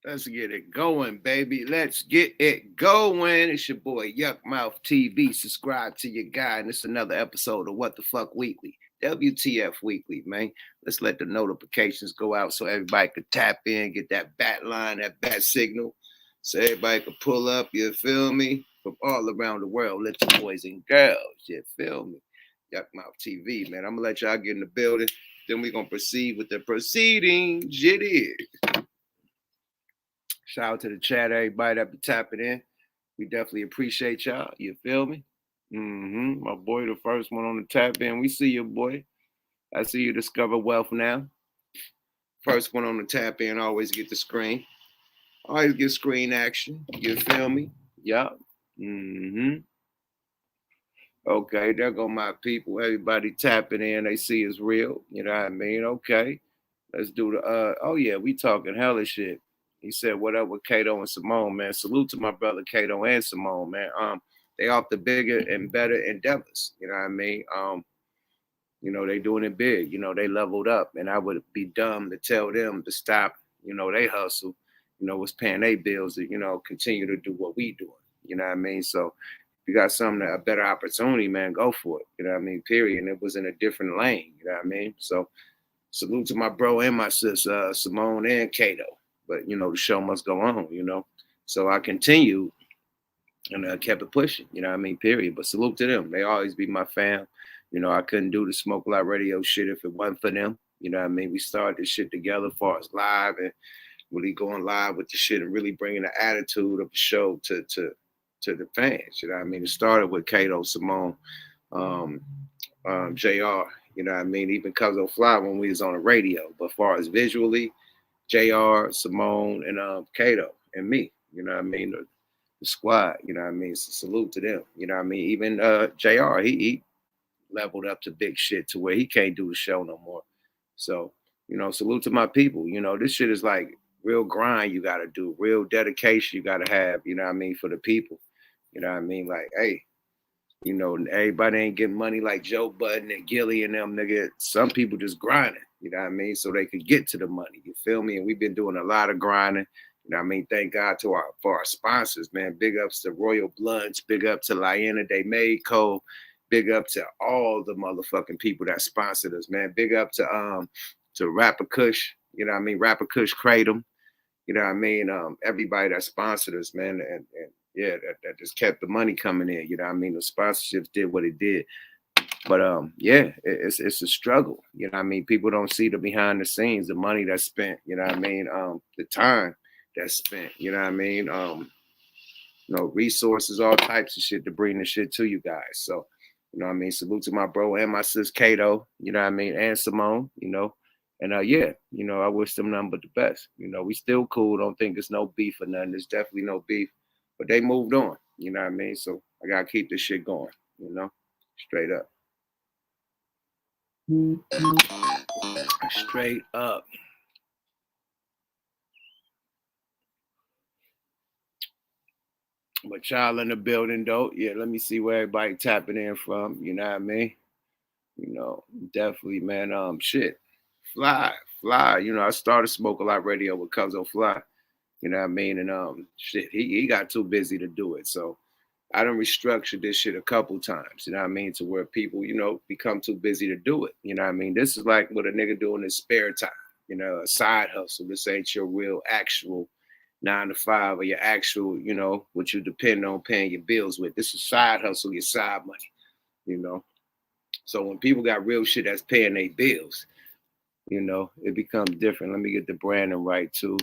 Let's get it going, baby. Let's get it going. It's your boy Yuckmouth TV. Subscribe to your guy, and it's another episode of What the Fuck Weekly, WTF Weekly, man. Let's let the notifications go out so everybody could tap in, get that bat line, that bat signal, so everybody could pull up. You feel me? From all around the world, little boys and girls. You feel me? Yuckmouth TV, man. I'm gonna let y'all get in the building. Then we're gonna proceed with the proceedings. It is. Shout out to the chat, everybody that be tapping in. We definitely appreciate y'all. You feel me? My boy, the first one on the tap in. We see you, boy. I see you discover wealth now. First one on the tap in, always get the screen. Always get screen action. You feel me? Yup. Okay, there go my people. Everybody tapping in. They see it's real. You know what I mean? Okay. Let's do the oh yeah, we talking hella shit. He said, what up with Kato and Simone, man? Salute to my brother Kato and Simone, man. They off the bigger and better endeavors. You know what I mean? They doing it big. They leveled up. And I would be dumb to tell them to stop, they hustle, was paying their bills to, continue to do what we doing. You know what I mean? So if you got something, a better opportunity, man, go for it. You know what I mean? Period. And it was in a different lane. You know what I mean? So salute to my bro and my sis, Simone and Kato. But, the show must go on, So I continued and I kept it pushing, you know what I mean, period. But salute to them. They always be my fam. I couldn't do the Smoke a Lot radio shit if it wasn't for them. You know what I mean? We started this shit together as far as live and really going live with the shit and really bringing the attitude of the show to the fans. You know what I mean? It started with Kato, Simone, JR, you know what I mean? Even Cuzzo Fly when we was on the radio. But as far as visually, JR, Simone, and Kato, and me, you know what I mean? The squad, you know what I mean? So salute to them, you know what I mean? Even JR, he leveled up to big shit to where he can't do the show no more. So, salute to my people. This shit is like real grind you got to do, real dedication you got to have, you know what I mean, for the people. You know what I mean? Like, hey, everybody ain't getting money like Joe Budden and Gilly and them, nigga. Some people just grinding, you know what I mean? So they could get to the money, you feel me? And we've been doing a lot of grinding, you know what I mean? Thank God for our sponsors, man. Big ups to Royal Blunts, big up to Liana Day Mayco, big up to all the motherfucking people that sponsored us, man. Big up to Rapper Kush, you know what I mean? Rapper Kush Kratom, you know what I mean? Everybody that sponsored us, man, and yeah, that just kept the money coming in. You know what I mean? The sponsorships did what it did. But yeah, it's a struggle. You know what I mean? People don't see the behind the scenes, the money that's spent, you know what I mean? The time that's spent, you know what I mean? Resources, all types of shit to bring the shit to you guys. So, you know what I mean? Salute to my bro and my sis Kato, you know what I mean? And Simone, And yeah, I wish them nothing but the best. We still cool. Don't think it's no beef or nothing. There's definitely no beef. But they moved on, you know what I mean? So I got to keep this shit going, straight up. Straight up. But y'all in the building, though. Yeah, let me see where everybody tapping in from, you know what I mean? Definitely, man. Shit. Fly. I started Smoke a Lot radio with Cuzzo Fly. You know what I mean? And shit, he got too busy to do it. So I done restructured this shit a couple times, you know what I mean? To where people, become too busy to do it. You know what I mean? This is like what a nigga do in his spare time, a side hustle. This ain't your real actual 9 to 5 or your actual, what you depend on paying your bills with. This is side hustle, your side money, So when people got real shit that's paying their bills, it becomes different. Let me get the branding right too.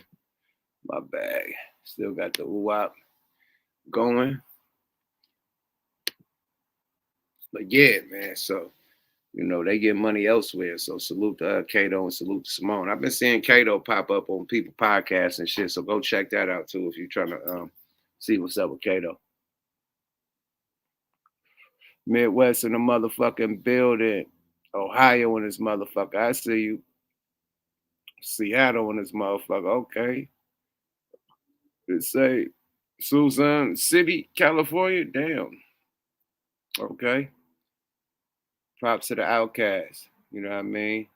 My bag. Still got the wop going. But yeah, man. So, they get money elsewhere. So salute to Kato and salute to Simone. I've been seeing Kato pop up on people podcasts and shit. So go check that out too if you're trying to see what's up with Kato. Midwest in the motherfucking building. Ohio in this motherfucker. I see you. Seattle in this motherfucker. Okay. It say Susan City, California. Damn. Okay. Props to the Outcast. You know what I mean?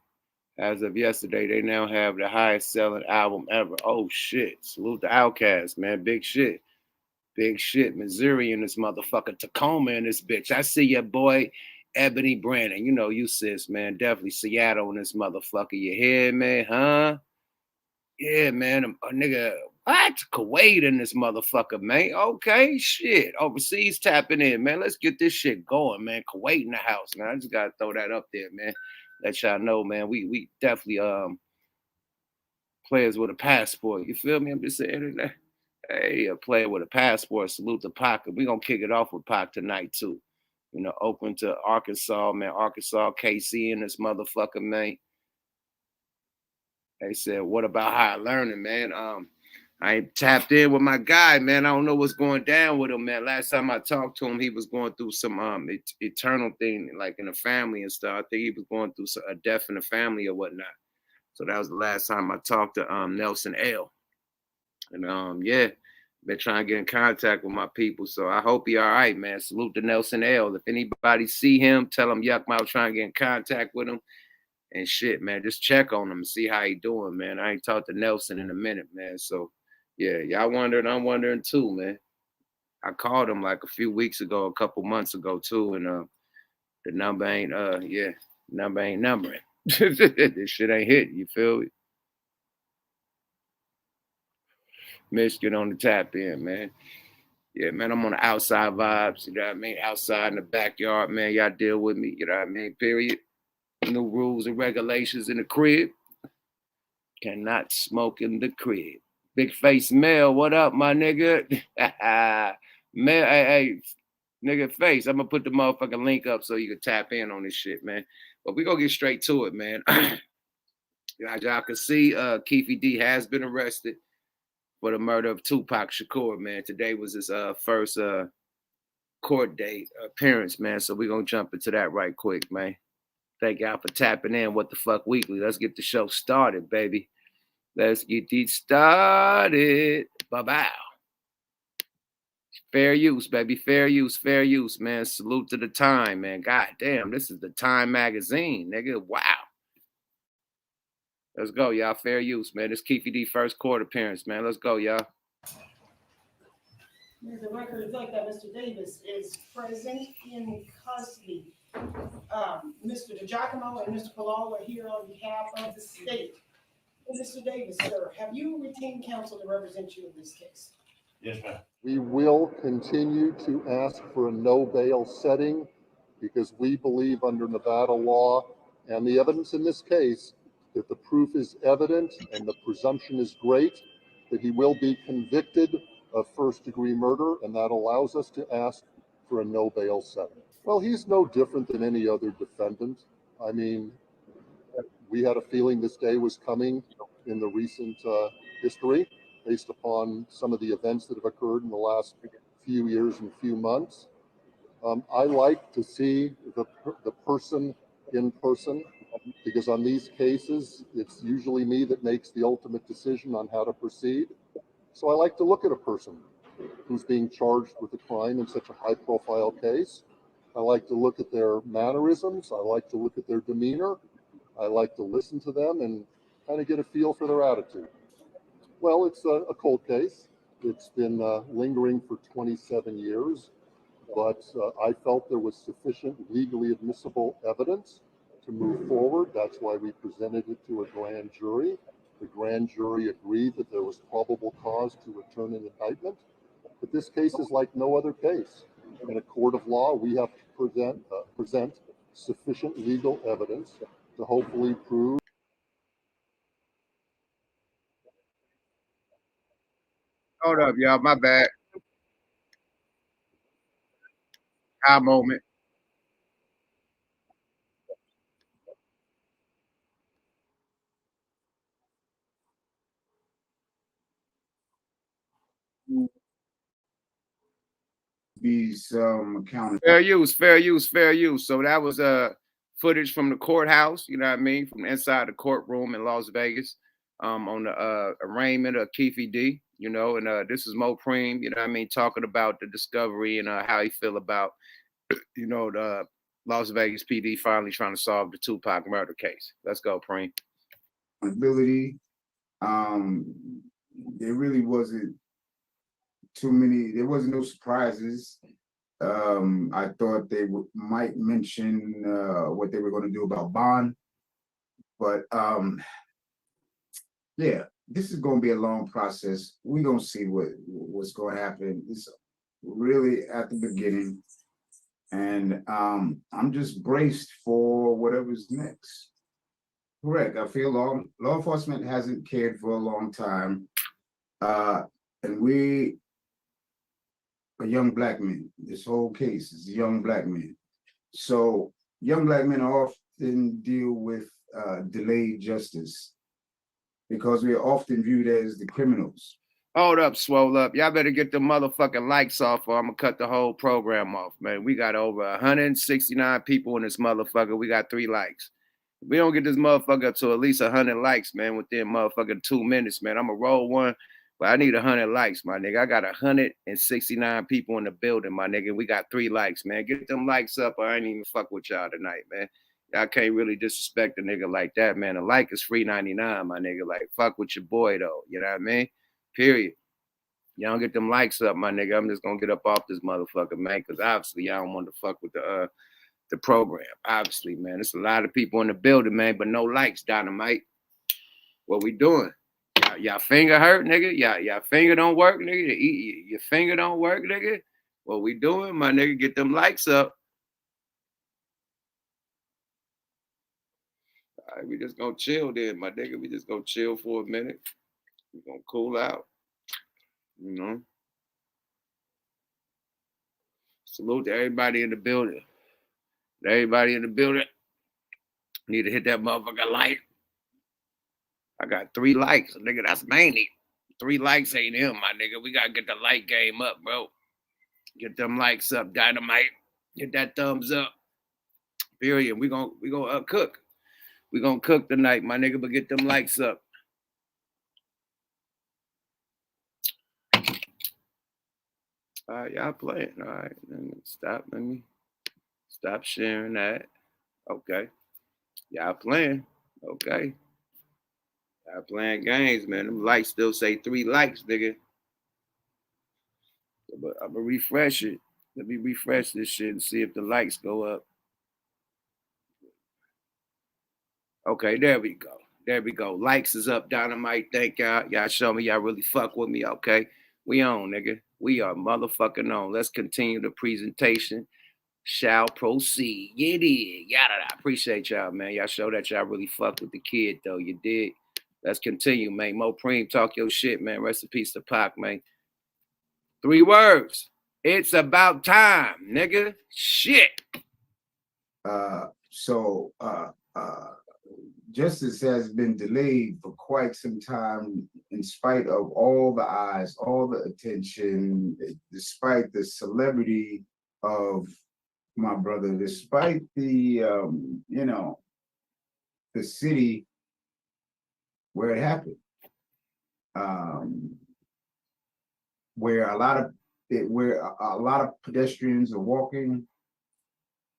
As of yesterday, they now have the highest selling album ever. Oh shit. Salute the Outkast, man. Big shit. Big shit. Missouri in this motherfucker. Tacoma in this bitch. I see your boy, Ebony Brandon. You know you sis, man. Definitely Seattle in this motherfucker. You hear me, huh? Yeah, man. A nigga, what? Kuwait in this motherfucker, man. Okay, shit. Overseas tapping in, man. Let's get this shit going, man. Kuwait in the house, man. I just gotta throw that up there, man. Let y'all know, man. We definitely players with a passport. You feel me? I'm just saying that. Hey, a player with a passport. Salute to Pac. We're gonna kick it off with Pac tonight, too. You know, open to Arkansas, man. Arkansas, KC in this motherfucker, man. They said, what about higher learning, man? I ain't tapped in with my guy, man. I don't know what's going down with him, man. Last time I talked to him, he was going through some eternal thing, like in the family and stuff. I think he was going through a death in the family or whatnot. So that was the last time I talked to Nelson L. And yeah, been trying to get in contact with my people. So I hope he all right, man. Salute to Nelson L. If anybody see him, tell him Yuck Mouth trying to get in contact with him. And shit, man, just check on him and see how he doing, man. I ain't talked to Nelson in a minute, man. So, yeah, y'all wondering, I'm wondering too, man. I called him like a few weeks ago, a couple months ago too, and the number ain't, number ain't numbering. This shit ain't hit, you feel me? Michigan on the tap in, man. Yeah, man, I'm on the outside vibes, you know what I mean? Outside in the backyard, man, y'all deal with me, you know what I mean? Period. New rules and regulations in the crib. Cannot smoke in the crib. Big face Mel, what up, my nigga? Mel, hey, nigga face. I'm gonna put the motherfucking link up so you can tap in on this shit, man. But we gonna get straight to it, man. Y'all can see KEEFE D has been arrested for the murder of Tupac Shakur, man. Today was his first court date appearance, man. So we're gonna jump into that right quick, man. Thank y'all for tapping in. What the fuck weekly? Let's get the show started, baby. Let's get it started. Bye-bye. Fair use, baby. Fair use, man. Salute to the Time, man. God damn, this is the Time magazine, nigga. Wow. Let's go, y'all. Fair use, man. This KEEFE D first court appearance, man. Let's go, y'all. The record reflects that Mr. Davis is present in custody. Mr. DiGiacomo and Mr. Palal are here on behalf of the state. Mr. Davis, sir, have you retained counsel to represent you in this case? Yes, ma'am. We will continue to ask for a no bail setting because we believe under Nevada law and the evidence in this case that the proof is evident and the presumption is great that he will be convicted of first-degree murder, and that allows us to ask for a no bail setting. Well, he's no different than any other defendant. I mean, we had a feeling this day was coming in the recent history based upon some of the events that have occurred in the last few years and few months. I like to see the person in person because on these cases, it's usually me that makes the ultimate decision on how to proceed. So I like to look at a person who's being charged with a crime in such a high-profile case. I like to look at their mannerisms. I like to look at their demeanor. I like to listen to them and kind of get a feel for their attitude. Well, it's a cold case. It's been lingering for 27 years, but I felt there was sufficient legally admissible evidence to move forward. That's why we presented it to a grand jury. The grand jury agreed that there was probable cause to return an indictment. But this case is like no other case. In a court of law, we have to present sufficient legal evidence to hopefully prove. Hold up, y'all. My bad. High moment. Be some accountable. Fair use. So that was footage from the courthouse, you know what I mean, from inside the courtroom in Las Vegas, on the arraignment of KEEFE D, you know, and this is Mo Preem, you know what I mean, talking about the discovery and how he feel about, you know, the Las Vegas PD finally trying to solve the Tupac murder case. Let's go, Preem. accountability. There really wasn't too many. There wasn't no surprises. I thought they might mention what they were going to do about bond, but yeah, this is going to be a long process. We're going to see what's going to happen. It's really at the beginning, and I'm just braced for whatever's next. Correct. I feel law enforcement hasn't cared for a long time, and we are young black men. This whole case is young black men. So young black men often deal with delayed justice because we are often viewed as the criminals. Hold up, swole up. Y'all better get the motherfucking likes off or I'm gonna cut the whole program off, man. We got over 169 people in this motherfucker. We got 3 likes. If we don't get this motherfucker up to at least 100 likes, man, within motherfucking 2 minutes, man, I'm gonna roll one, but I need 100 likes, my nigga. I got 169 people in the building, my nigga. We got 3 likes, man. Get them likes up or I ain't even fuck with y'all tonight, man. Y'all can't really disrespect a nigga like that, man. A like is free 99, my nigga. Like, fuck with your boy, though. You know what I mean? Period. Y'all don't get them likes up, my nigga. I'm just gonna get up off this motherfucker, man, because obviously y'all don't want to fuck with the program. Obviously, man. There's a lot of people in the building, man, but no likes, Dynamite. What we doing? Y'all finger hurt, nigga? Y'all finger don't work, nigga? Your finger don't work, nigga? What we doing, my nigga? Get them likes up. All right, we just gonna chill then, my nigga. We just gonna chill for a minute. We gonna cool out. You know? Salute to everybody in the building. Everybody in the building. Need to hit that motherfucker like. I got 3 likes, nigga. That's mainly 3 likes ain't him, my nigga. We gotta get the like game up, bro. Get them likes up, Dynamite. Get that thumbs up. Period. We gonna cook. We gonna cook tonight, my nigga. But get them likes up. All right, y'all playing. All right, let me stop sharing that. Okay, y'all playing. Okay. Y'all playing games, man. Them likes still say 3 likes, nigga. But I'm gonna refresh it. Let me refresh this shit and see if the likes go up. Okay, there we go. There we go. Likes is up, Dynamite. Thank y'all. Y'all show me y'all really fuck with me, okay? We on, nigga. We are motherfucking on. Let's continue the presentation. Shall proceed. Yeah, it is. Yada. I appreciate y'all, man. Y'all show that y'all really fuck with the kid, though. You did. Let's continue, man. Mo Preem, talk your shit, man. Rest in peace to Pac, man. 3 words. It's about time, nigga. Shit. Justice has been delayed for quite some time in spite of all the eyes, all the attention, despite the celebrity of my brother, despite the, the city where it happened, where a lot of pedestrians are walking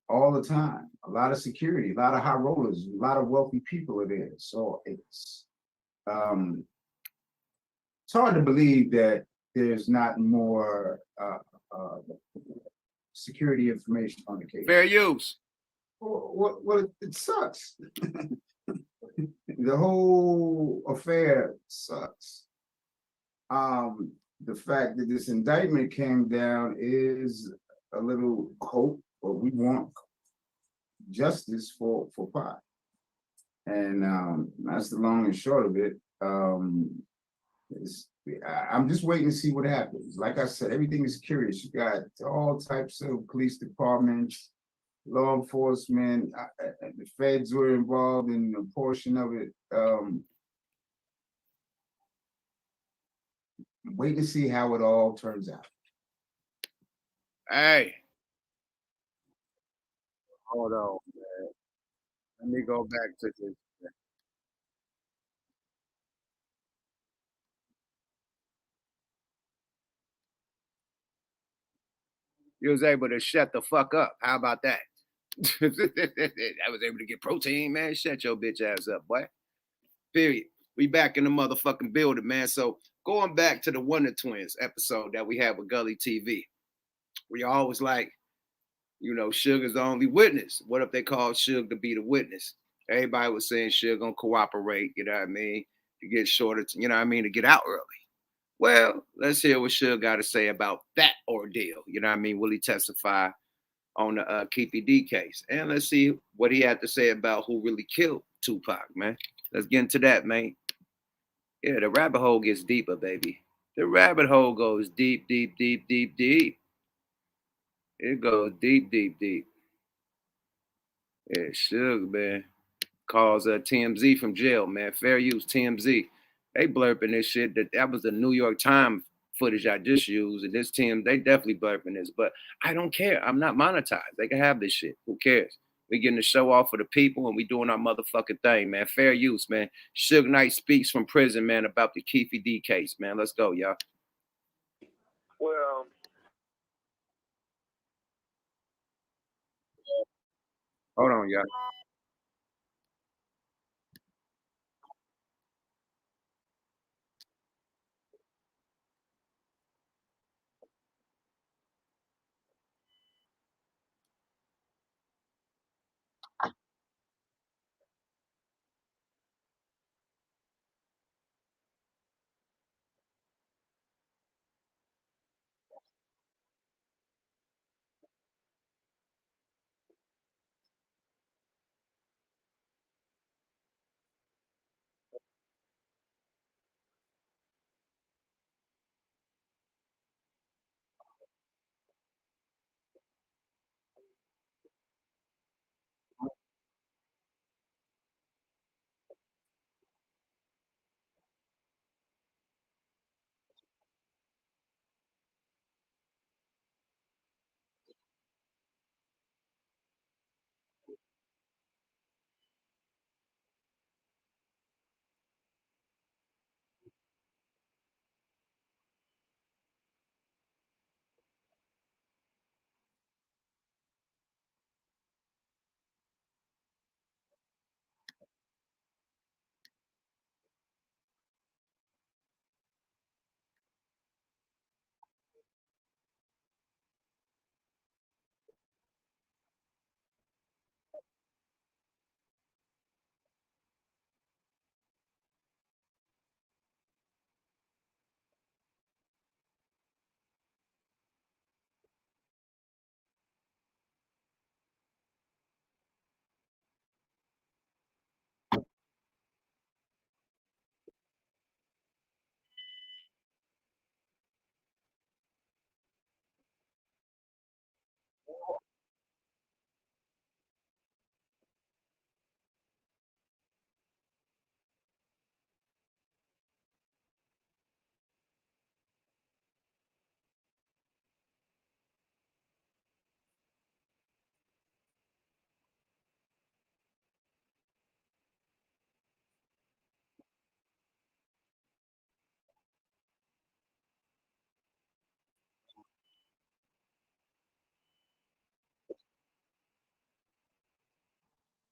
all the time, a lot of security, a lot of high rollers, a lot of wealthy people are there. So it's hard to believe that there's not more security information on the case. Fair use. Well, it sucks. The whole affair sucks. The fact that this indictment came down is a little hope, but we want justice for Pac. And that's the long and short of it. I'm just waiting to see what happens. Like I said, everything is curious. You got all types of police departments, law enforcement, the feds were involved in a portion of it. Wait to see how it all turns out. Hey. Hold on, man. Let me go back to this. You was able to shut the fuck up. How about that? I was able to get protein, man. Shut your bitch ass up, boy. Period. We back in the motherfucking building, man. So going back to the Wonder Twins episode that we had with Gully TV, we always like, you know, Suge is the only witness. What if they called Suge to be the witness? Everybody was saying Suge gonna cooperate, you know what I mean, to get shorter, you know what I mean, to get out early. Well, let's hear what Suge got to say about that ordeal. You know what I mean? Will he testify on the KEEFE case? And let's see what he had to say about who really killed Tupac, man. Let's get into that, man. Yeah, the rabbit hole gets deeper, baby. The rabbit hole goes deep, deep, deep, deep, deep. It goes deep, deep, deep. Yeah, Suge, man. Calls TMZ from jail, man. Fair use, TMZ. They blurping this shit. That was the New York Times footage I just used. And this team, they definitely blurping this. But I don't care. I'm not monetized. They can have this shit. Who cares? We getting the show off for the people and we doing our motherfucking thing, man. Fair use, man. Suge Knight speaks from prison, man, about the KEEFE case, man. Let's go, y'all. Well, Hold on, y'all.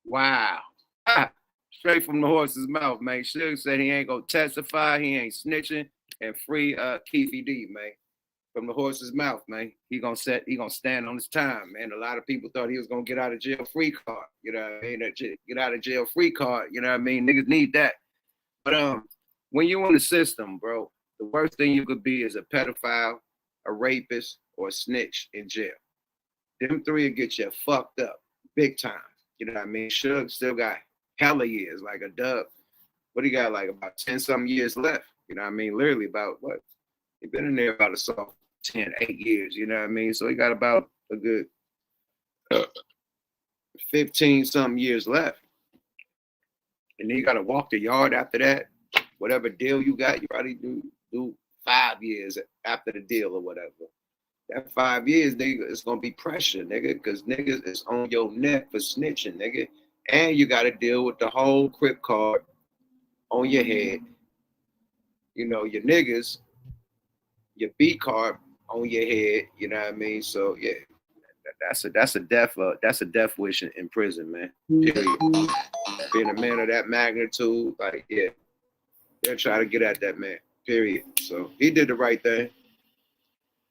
Wow. Ah, straight from the horse's mouth, man. Suge said he ain't gonna testify, he ain't snitching, and free KEEFE D, man. From the horse's mouth, man. He gonna stand on his time, man. A lot of people thought he was gonna get out of jail free card. You know what I mean? That get out of jail free card. You know what I mean? Niggas need that. But when you in the system, bro, the worst thing you could be is a pedophile, a rapist, or a snitch in jail. Them three will get you fucked up big time. You know what I mean? Suge still got hella years, like a dub. What he got, like about 10-something years left. You know what I mean? Literally about what? He been in there about a soft 10, 8 years. You know what I mean? So he got about a good 15-something years left. And then you got to walk the yard after that. Whatever deal you got, you probably do 5 years after the deal or whatever. That 5 years, nigga, it's gonna be pressure, nigga, because niggas is on your neck for snitching, nigga. And you gotta deal with the whole crip card on your head. You know, your niggas, your B card on your head, you know what I mean? So yeah, that's a death wish in prison, man. Period. being a man of that magnitude, like, yeah, they'll try to get at that man, period. So he did the right thing.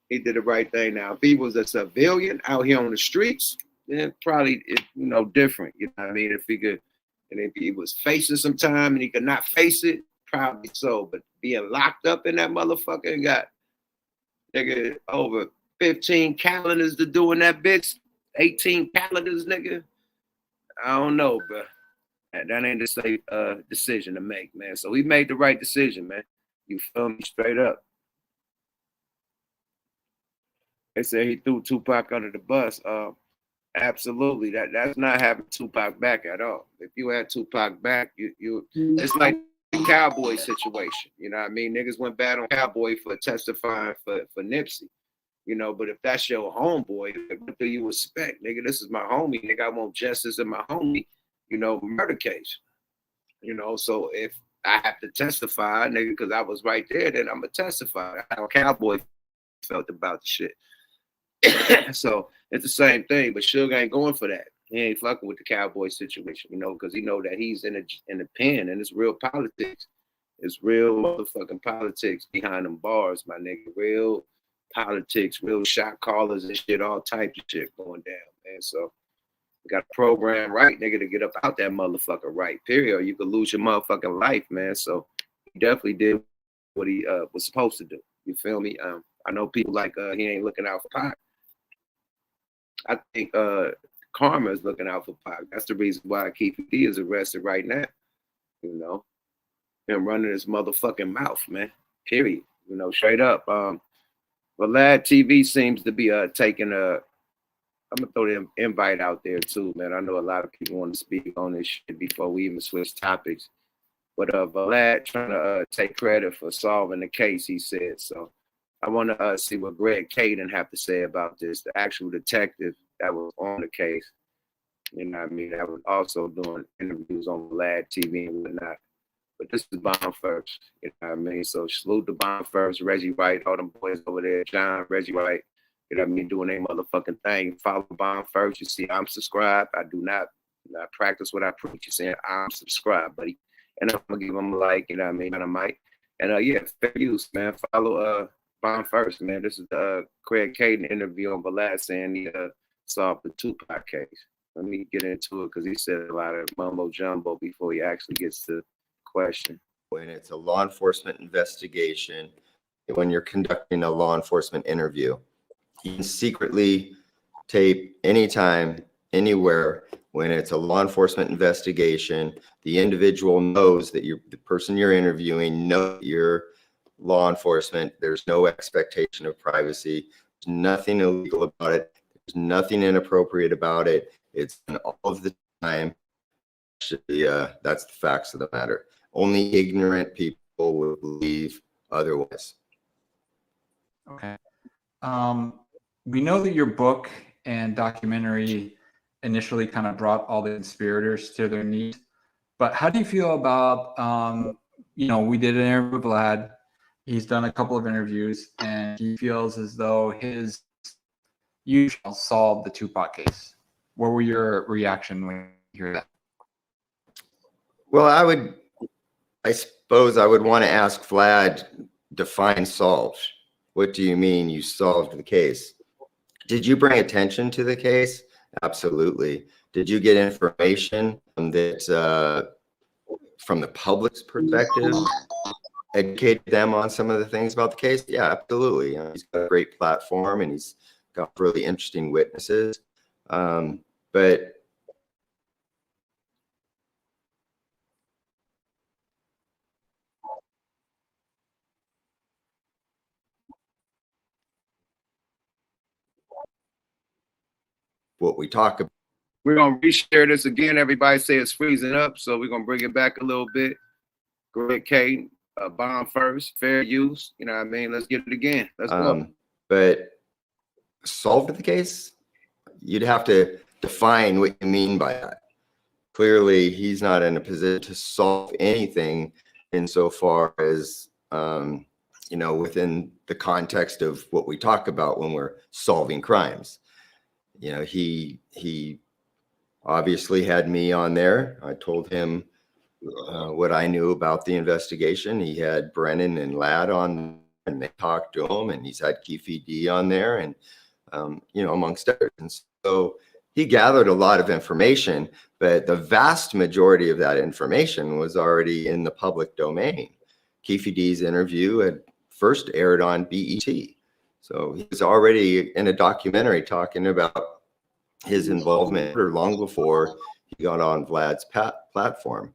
He did the right thing. Now, if he was a civilian out here on the streets, then probably, different. You know what I mean? If he could, and if he was facing some time and he could not face it, probably so. But being locked up in that motherfucker and got nigga over 15 calendars to do in that bitch, 18 calendars, nigga. I don't know, bro. That ain't the safe decision to make, man. So he made the right decision, man. You feel me? Straight up. They say he threw Tupac under the bus. Absolutely. That's not having Tupac back at all. If you had Tupac back, you it's like the Cowboy situation. You know what I mean? Niggas went bad on Cowboy for testifying for Nipsey. But if that's your homeboy, what do you expect? Nigga, this is my homie. Nigga, I want justice in my homie, murder case. So if I have to testify, nigga, because I was right there, then I'm going to testify. How Cowboy felt about the shit. So it's the same thing, but Suge ain't going for that. He ain't fucking with the Cowboy situation, because he know that he's in the pen, and it's real politics. It's real motherfucking politics behind them bars, my nigga. Real politics, real shot callers and shit, all types of shit going down, man. So you got a program right, nigga, to get up out that motherfucker right, period. Or you could lose your motherfucking life, man. So he definitely did what he was supposed to do. You feel me? I know people like he ain't looking out for Pac. I think Karma is looking out for Pac. That's the reason why KEEFE is arrested right now. Him running his motherfucking mouth, man. Period. Straight up. VLAD TV seems to be taking I'm gonna throw the invite out there too, man. I know a lot of people want to speak on this shit before we even switch topics. But Vlad trying to take credit for solving the case, he said. So I want to see what Greg Caden have to say about this, the actual detective that was on the case. You know what I mean? That was also doing interviews on VLAD TV and whatnot. But this is Bomb First. You know what I mean? So salute to Bomb First, Reggie White, all them boys over there, John, Reggie White, you know what I mean, doing their motherfucking thing. Follow Bomb First. You see, I'm subscribed. I do not practice what I preach. You saying I'm subscribed, buddy. And I'm gonna give them a like, you know what I mean, on a mic. And yeah, fair use, man. Follow Bomb First, man. This is the Craig Caden interview on VLAD saying he solved the Tupac case. Let me get into it because he said a lot of mumbo jumbo before he actually gets to the question. When it's a law enforcement investigation, when you're conducting a law enforcement interview, you can secretly tape anytime, anywhere. When it's a law enforcement investigation, the individual knows that the person you're interviewing knows you're law enforcement. There's no expectation of privacy. There's nothing illegal about it. There's nothing inappropriate about it. It's done all of the time. That's the facts of the matter. Only ignorant people will believe otherwise. Okay. We know that your book and documentary initially kind of brought all the conspirators to their knees, but how do you feel about, we did an interview with Vlad. He's done a couple of interviews, and he feels as though you shall solve the Tupac case. What were your reaction when you hear that? Well, I suppose I would want to ask Vlad, define solve. What do you mean you solved the case? Did you bring attention to the case? Absolutely. Did you get information that from the public's perspective, educated them on some of the things about the case? Yeah, absolutely. He's got a great platform and he's got really interesting witnesses. But what we talk about. We're going to reshare this again. Everybody say it's freezing up, so we're going to bring it back a little bit. Greg Caden, Bomb First, fair use. You know what I mean? Let's get it again. Let's go. But solve the case? You'd have to define what you mean by that. Clearly, he's not in a position to solve anything insofar as, within the context of what we talk about when we're solving crimes. He obviously had me on there. I told him what I knew about the investigation. He had Brennan and Ladd on, and they talked to him, and he's had KEEFE D on there, and you know, amongst others. And so he gathered a lot of information, but the vast majority of that information was already in the public domain. KEEFE D's interview had first aired on BET. So he was already in a documentary talking about his involvement long before he got on Vlad's platform.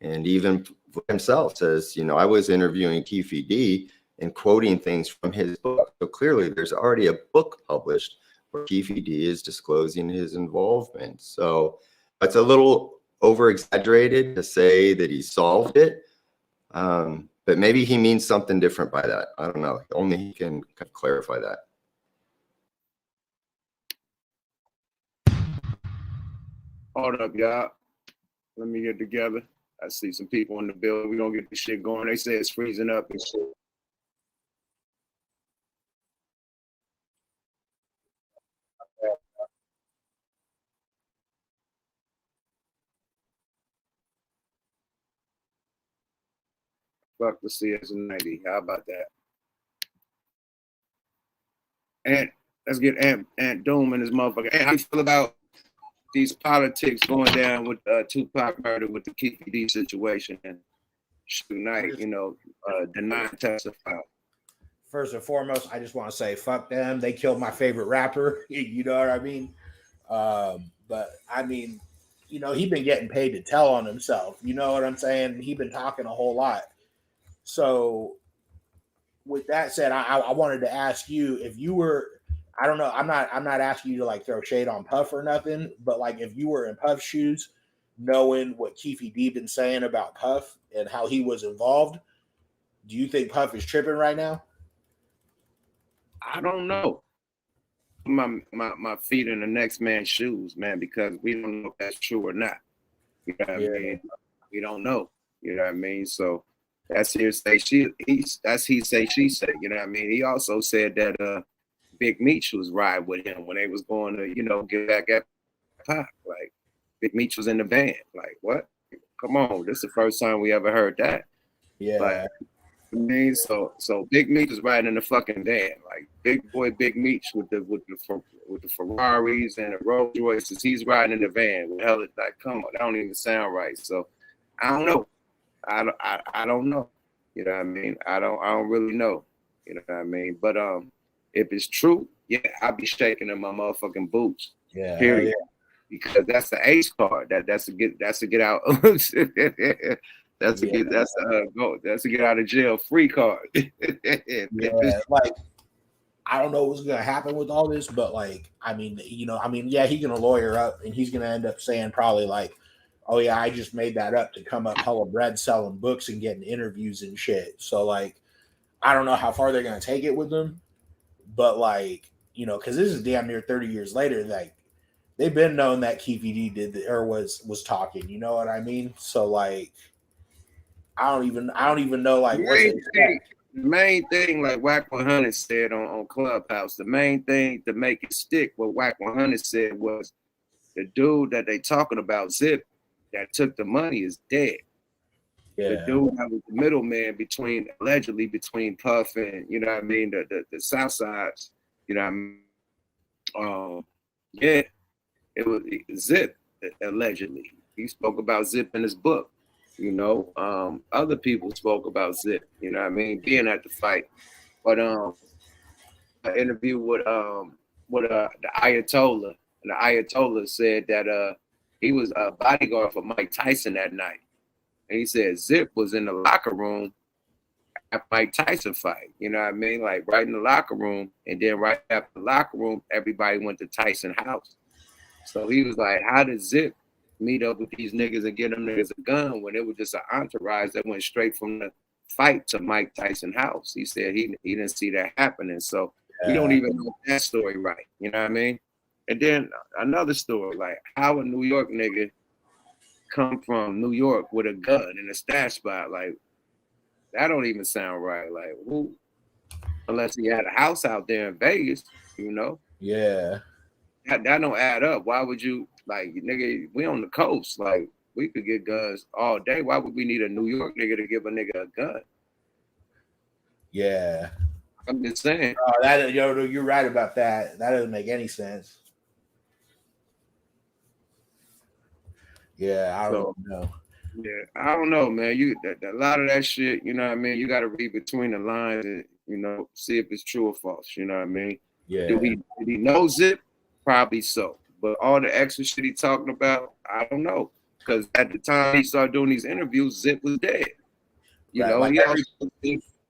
And even himself says, you know, I was interviewing KEEFE D and quoting things from his book. So clearly there's already a book published where KEEFE D is disclosing his involvement. So it's a little over exaggerated to say that he solved it. But maybe he means something different by that. I don't know. Only he can clarify that. Hold up, y'all. Let me get together. I see some people in the building. We're going to get this shit going. They say it's freezing up and shit. Fuck the CS90. How about that? And let's get Ant Doom and his motherfucker. Hey, how you feel about these politics going down with Tupac murder with the KEEFE D situation and Suge Knight, you know, denying testify? First and foremost, I just want to say, fuck them. They killed my favorite rapper. You know what I mean? But I mean, you know, he been getting paid to tell on himself. You know what I'm saying? He been talking a whole lot. So with that said, I wanted to ask you if you were, I don't know, I'm not asking you to like throw shade on Puff or nothing, but like if you were in Puff's shoes, knowing what KEEFE D been saying about Puff and how he was involved, do you think Puff is tripping right now? I don't know. My feet in the next man's shoes, man, because we don't know if that's true or not. You know what I mean? We don't know. You know what I mean? So that's hearsay. That's he say, she say. You know what I mean? He also said that Big Meech was riding with him when they was going to, you know, get back at Pac. Like Big Meech was in the band. Like what? Come on, this is the first time we ever heard that. Yeah. But, I mean, so Big Meech was riding in the fucking van, like big boy Big Meech with the Ferraris and the Rolls Royces. He's riding in the van. What the hell? Like, come on, that don't even sound right. So I don't know. I don't know. You know what I mean? I don't really know. You know what I mean? But if it's true, yeah, I'll be shaking in my motherfucking boots. Yeah. Period. Yeah. Because that's the ace card. That's to get out. That's to get out of jail free card. Yeah, like I don't know what's gonna happen with all this, but like I mean, you know, yeah, he's gonna lawyer up and he's gonna end up saying probably like, oh yeah, I just made that up to come up hella bread selling books and getting interviews and shit. So like I don't know how far they're gonna take it with them, but like, you know, because this is damn near 30 years later, like they've been known that KEEFE D did or was talking, you know what I mean? So like I don't even know like what's the main thing, like Whack 100 said on Clubhouse, the main thing to make it stick, what Whack 100 said was the dude that they talking about, Zip, that took the money is dead. Yeah. The dude that was the middleman allegedly between Puff and, you know what I mean, the South Sides, you know what I mean? Yeah, it was Zip, allegedly. He spoke about Zip in his book. You know, other people spoke about Zip, you know what I mean, being at the fight. But an interview with the Ayatollah, and the Ayatollah said that he was a bodyguard for Mike Tyson that night. And he said Zip was in the locker room at Mike Tyson fight, you know what I mean? Like right in the locker room, and then right after the locker room, everybody went to Tyson's house. So he was like, how did Zip meet up with these niggas and get them niggas a gun when it was just an entourage that went straight from the fight to Mike Tyson's house? He said he didn't see that happening. So he don't even know that story right. You know what I mean? And then another story, like how a New York nigga come from New York with a gun in a stash spot? Like that don't even sound right. Like who? Unless he had a house out there in Vegas, you know? Yeah. That don't add up. Why would you Like, nigga, we on the coast. Like, we could get guns all day. Why would we need a New York nigga to give a nigga a gun? Yeah. I'm just saying. That you're right about that. That doesn't make any sense. Yeah, I don't know. Yeah, I don't know, man. A lot of that shit, you know what I mean? You got to read between the lines and, you know, see if it's true or false. You know what I mean? Yeah. Did he know Zip? Probably so. But all the extra shit he talking about, I don't know. Because at the time he started doing these interviews, Zip was dead. You know, like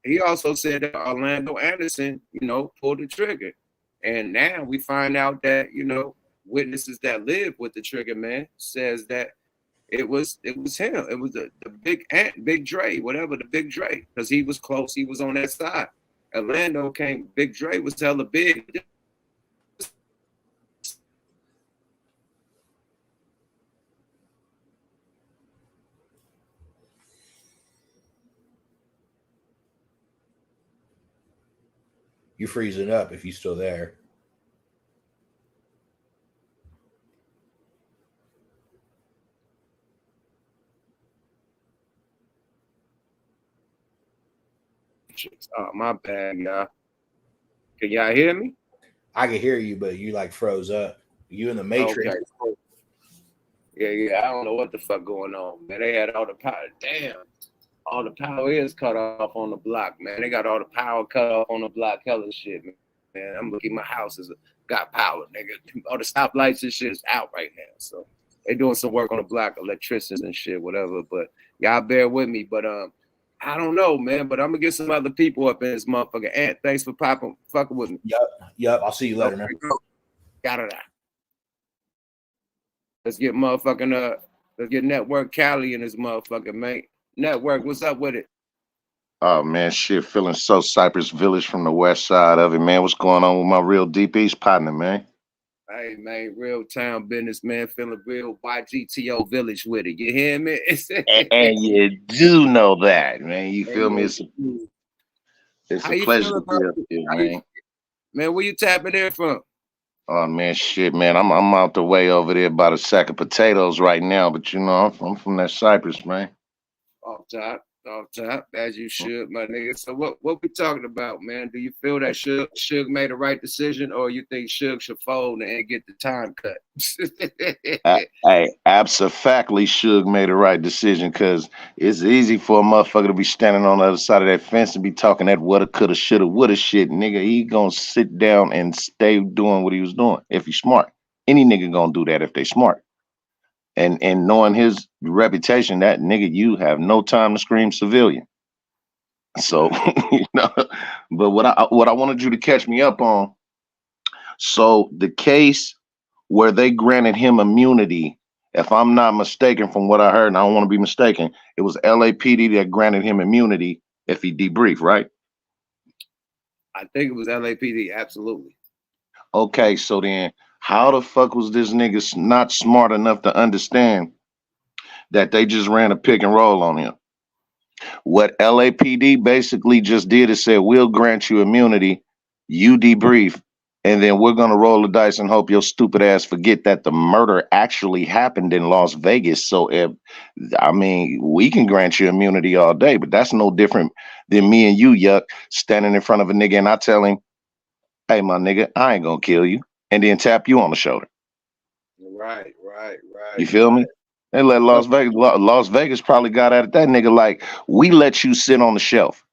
he also said that Orlando Anderson, you know, pulled the trigger. And now we find out that, you know, witnesses that live with the trigger man says that it was him. It was the Big Dre, whatever, the Big Dre, because he was close. He was on that side. Orlando came. Big Dre was hella big. You're freezing up if you're still there. Oh, my bad, y'all. Can y'all hear me? I can hear you, but you like froze up. You in the Matrix. Okay. Yeah. I don't know what the fuck going on, man. They had all the power. Damn. All the power is cut off on the block, man. They got all the power cut off on the block. Hella shit, man. I'm looking. My house got power, nigga. All the stoplights and shit is out right now. So they doing some work on the block, electricians and shit, whatever. But y'all bear with me. But I don't know, man. But I'm gonna get some other people up in this motherfucker. Ant, thanks for fucking with me. Yep. I'll see you later, man. Got it out. Let's get motherfucking let's get Network Cali in this motherfucker, mate. Network, what's up with it? Oh man, shit, feeling so Cypress Village from the west side of it, man. What's going on with my real Deep East partner, man? Hey man, real town business, man. Feeling real YGTO Village with it. You hear me? and you do know that, man. You feel me? It's a pleasure to be up here, man. Man, where you tapping in from? Oh man, shit, man. I'm out the way over there by the sack of potatoes right now, but you know, I'm from that Cypress, man. Off top, as you should, my nigga. So what we talking about, man? Do you feel that Suge made the right decision, or you think Suge should fold and get the time cut? Hey, abso-factly Suge made the right decision, because it's easy for a motherfucker to be standing on the other side of that fence and be talking that woulda, coulda, shoulda, woulda shit. Nigga, he gonna sit down and stay doing what he was doing if he's smart. Any nigga gonna do that if they smart. And knowing his reputation, that nigga, you have no time to scream civilian. So, you know, but what I wanted you to catch me up on. So the case where they granted him immunity, if I'm not mistaken from what I heard, and I don't want to be mistaken, it was LAPD that granted him immunity if he debriefed, right? I think it was LAPD, absolutely. Okay, so then how the fuck was this nigga not smart enough to understand that they just ran a pick and roll on him? What LAPD basically just did is said, we'll grant you immunity, you debrief, and then we're going to roll the dice and hope your stupid ass forget that the murder actually happened in Las Vegas. So, I mean, we can grant you immunity all day, but that's no different than me and you, Yuck, standing in front of a nigga and I tell him, hey, my nigga, I ain't going to kill you, and then tap you on the shoulder. Right. You feel me? They let Las Vegas probably got at that nigga like, we let you sit on the shelf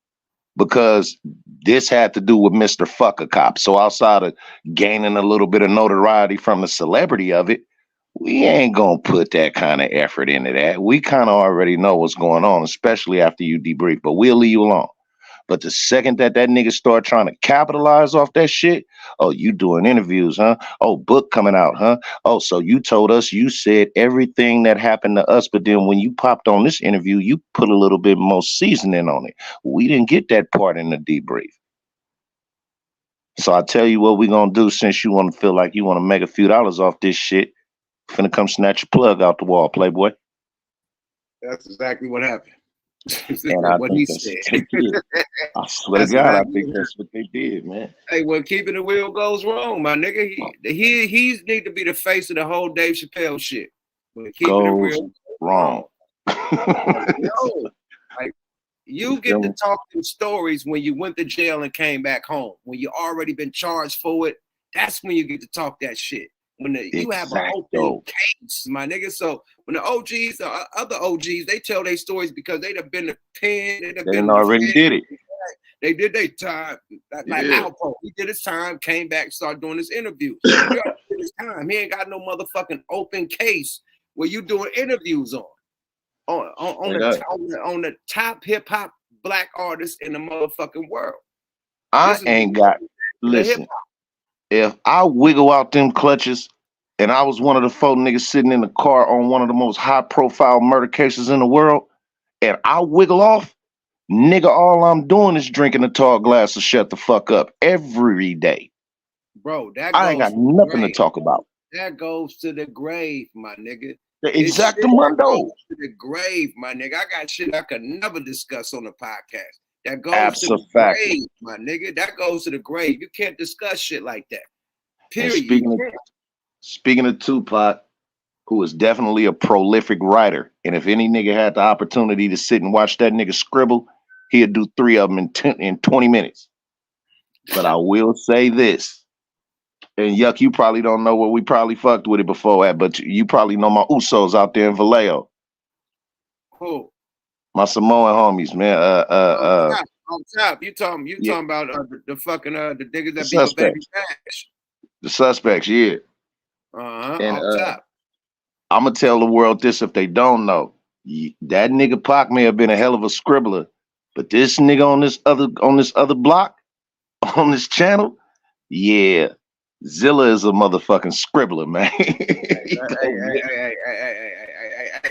because this had to do with Mr. Fuck a Cop. So outside of gaining a little bit of notoriety from the celebrity of it, we ain't gonna put that kind of effort into that. We kind of already know what's going on, especially after you debrief, but we'll leave you alone. But the second that nigga start trying to capitalize off that shit, oh, you doing interviews, huh? Oh, book coming out, huh? Oh, so you told us you said everything that happened to us, but then when you popped on this interview, you put a little bit more seasoning on it. We didn't get that part in the debrief. So I tell you what we gonna do, since you want to feel like you want to make a few dollars off this shit, finna come snatch your plug out the wall, playboy. That's exactly what happened. And I What think he that's said. what they did. I swear to That's God, I exactly think that's what they did, man. Hey, when keeping it real goes wrong, my nigga, he's need to be the face of the whole Dave Chappelle shit. When keeping it Goes real wrong. yo, like you You get feel to me? talk them stories when you went to jail and came back home. When you already been charged for it, that's when you get to talk that shit. When you have an open Exacto. case, my nigga. So when the OGs, the other OGs, they tell their stories because they'd have been the pen, they'd have They been done the already fed. did it. They did their time. Like Yeah. Alpo, he did his time, came back, started doing his interviews. He already did his time. He ain't got no motherfucking open case where you doing interviews on the top hip hop black artists in the motherfucking world. I ain't got, the hip listen, if I wiggle out them clutches and I was one of the 4 niggas sitting in the car on one of the most high profile murder cases in the world, and I wiggle off, nigga, all I'm doing is drinking a tall glass of shut the fuck up every day. bro, that I ain't goes got to the nothing to grave. talk about. That goes to the grave, my nigga. The It's shit that exactamundo. goes to the grave, my nigga. I got shit I could never discuss on the podcast. That goes to the Abso-facto. grave, my nigga. That goes to the grave. You can't discuss shit like that. And Period. You can't. speaking of Tupac, who is definitely a prolific writer, and if any nigga had the opportunity to sit and watch that nigga scribble, he'd do 3 of them in 20 minutes. But I will say this, and Yuck, you probably don't know what we probably fucked with it before at, but you probably know my Usos out there in Vallejo, Who? my Samoan homies, man. On top. You talking Yeah, about the fucking the niggas the that beat up Baby suspects, Bash. the suspects, yeah. And On top. I'm gonna tell the world this if they don't know. That nigga Pac may have been a hell of a scribbler, but this nigga on this other block, on this channel, yeah, Zilla is a motherfucking scribbler, man.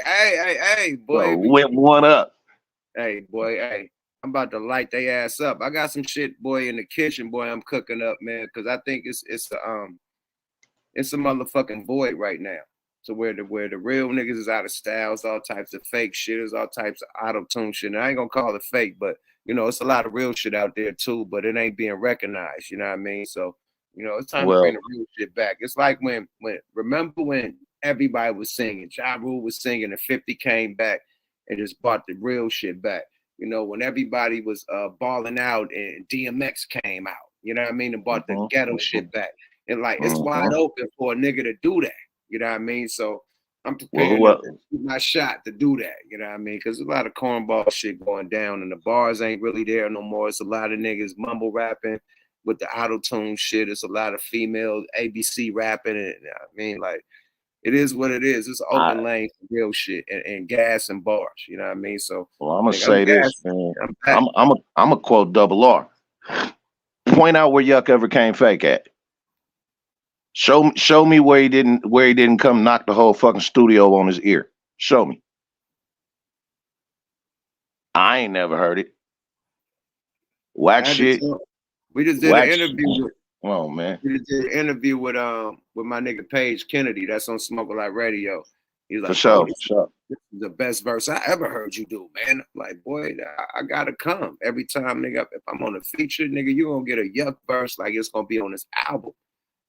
Hey, boy. Whip one up. Hey, boy, hey. I'm about to light their ass up. I got some shit, boy, in the kitchen, boy. I'm cooking up, man, because I think it's a motherfucking void right now. So where the real niggas is out of styles, all types of fake shit, is all types of auto-tune shit. And I ain't gonna call it fake, but you know, it's a lot of real shit out there too, but it ain't being recognized, you know what I mean? So, you know, it's time to bring Well, the real shit back. It's like when remember when everybody was singing, Ja Rule was singing, and 50 came back and just brought the real shit back. You know, when everybody was balling out and DMX came out, you know what I mean, and brought the ghetto shit back. And like it's wide open for a nigga to do that. You know what I mean? So I'm preparing to shoot my shot to do that. You know what I mean? Because a lot of cornball shit going down, and the bars ain't really there no more. It's a lot of niggas mumble rapping with the auto-tune shit. It's a lot of female ABC rapping, and I mean, like, it is what it is. It's an open lane for real shit and gas and bars. You know what I mean? So well, I'm gonna say this, man. I'm a quote Double R. Point out where Yuck ever came fake at. Show me where he didn't come knock the whole fucking studio on his ear. Show me. I ain't never heard it. Whack shit. We just did an interview with. Oh man. We just did an interview with my nigga Paige Kennedy. That's on Smoke Like Radio. He's like, for sure. This is the best verse I ever heard you do, man. I'm like, boy, I gotta come every time, nigga. If I'm on a feature, nigga, you gonna get a Yuck verse like it's gonna be on this album.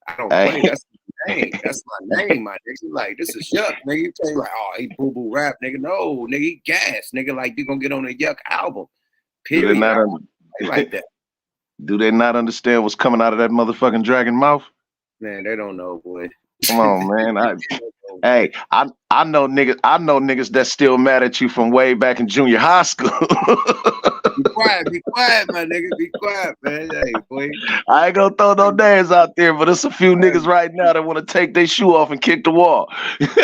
I don't play. That's my name. That's my name, my nigga. Like, this is Yuck, nigga. You tell you like, oh, he boo boo rap, nigga. No, nigga, he gas, nigga. Like, you gonna get on a Yuck album. Period. Like that. Do they not understand what's coming out of that motherfucking dragon mouth? Man, they don't know, boy. Come on, man. I know niggas that's still mad at you from way back in junior high school. Be quiet, my nigga. Be quiet, man. Hey, boy. I ain't gonna throw no names out there, but there's a few niggas right now that want to take their shoe off and kick the wall. It's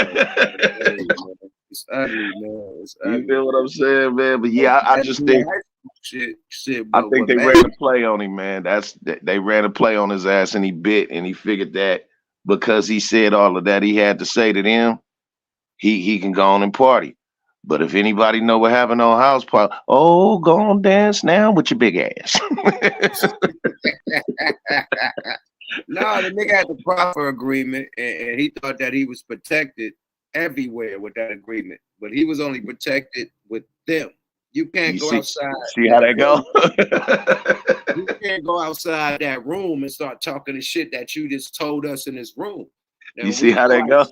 ugly, man. It's ugly. You feel what I'm saying, man? But yeah, I just think I think they ran a play on him, man. They ran a play on his ass, and he bit, and he figured that because he said all of that he had to say to them, he can go on and party. But if anybody know what happened on House Party, oh, go on dance now with your big ass. No, the nigga had the proper agreement, and he thought that he was protected everywhere with that agreement, but he was only protected with them. You can't go outside. See how that go? You can't go outside that room and start talking the shit that you just told us in this room. Now, You see how that go?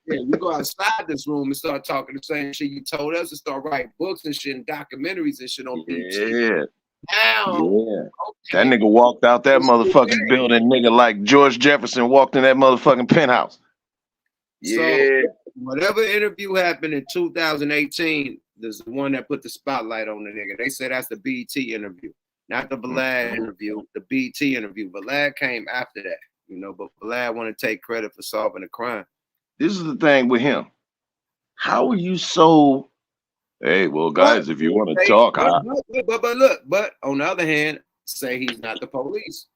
Yeah, you go outside this room and start talking the same shit you told us, and start writing books and shit and documentaries and shit on BT. Yeah. Now, Yeah. okay. That nigga walked out that motherfucking building, nigga, like George Jefferson walked in that motherfucking penthouse. Yeah. So whatever interview happened in 2018, there's the one that put the spotlight on the nigga. They said that's the BT interview, not the Vlad interview, the BT interview. Vlad came after that, you know, but Vlad want to take credit for solving the crime. This is the thing with him. How are you so, hey, well, guys, if you want to talk, but on the other hand, say he's not the police.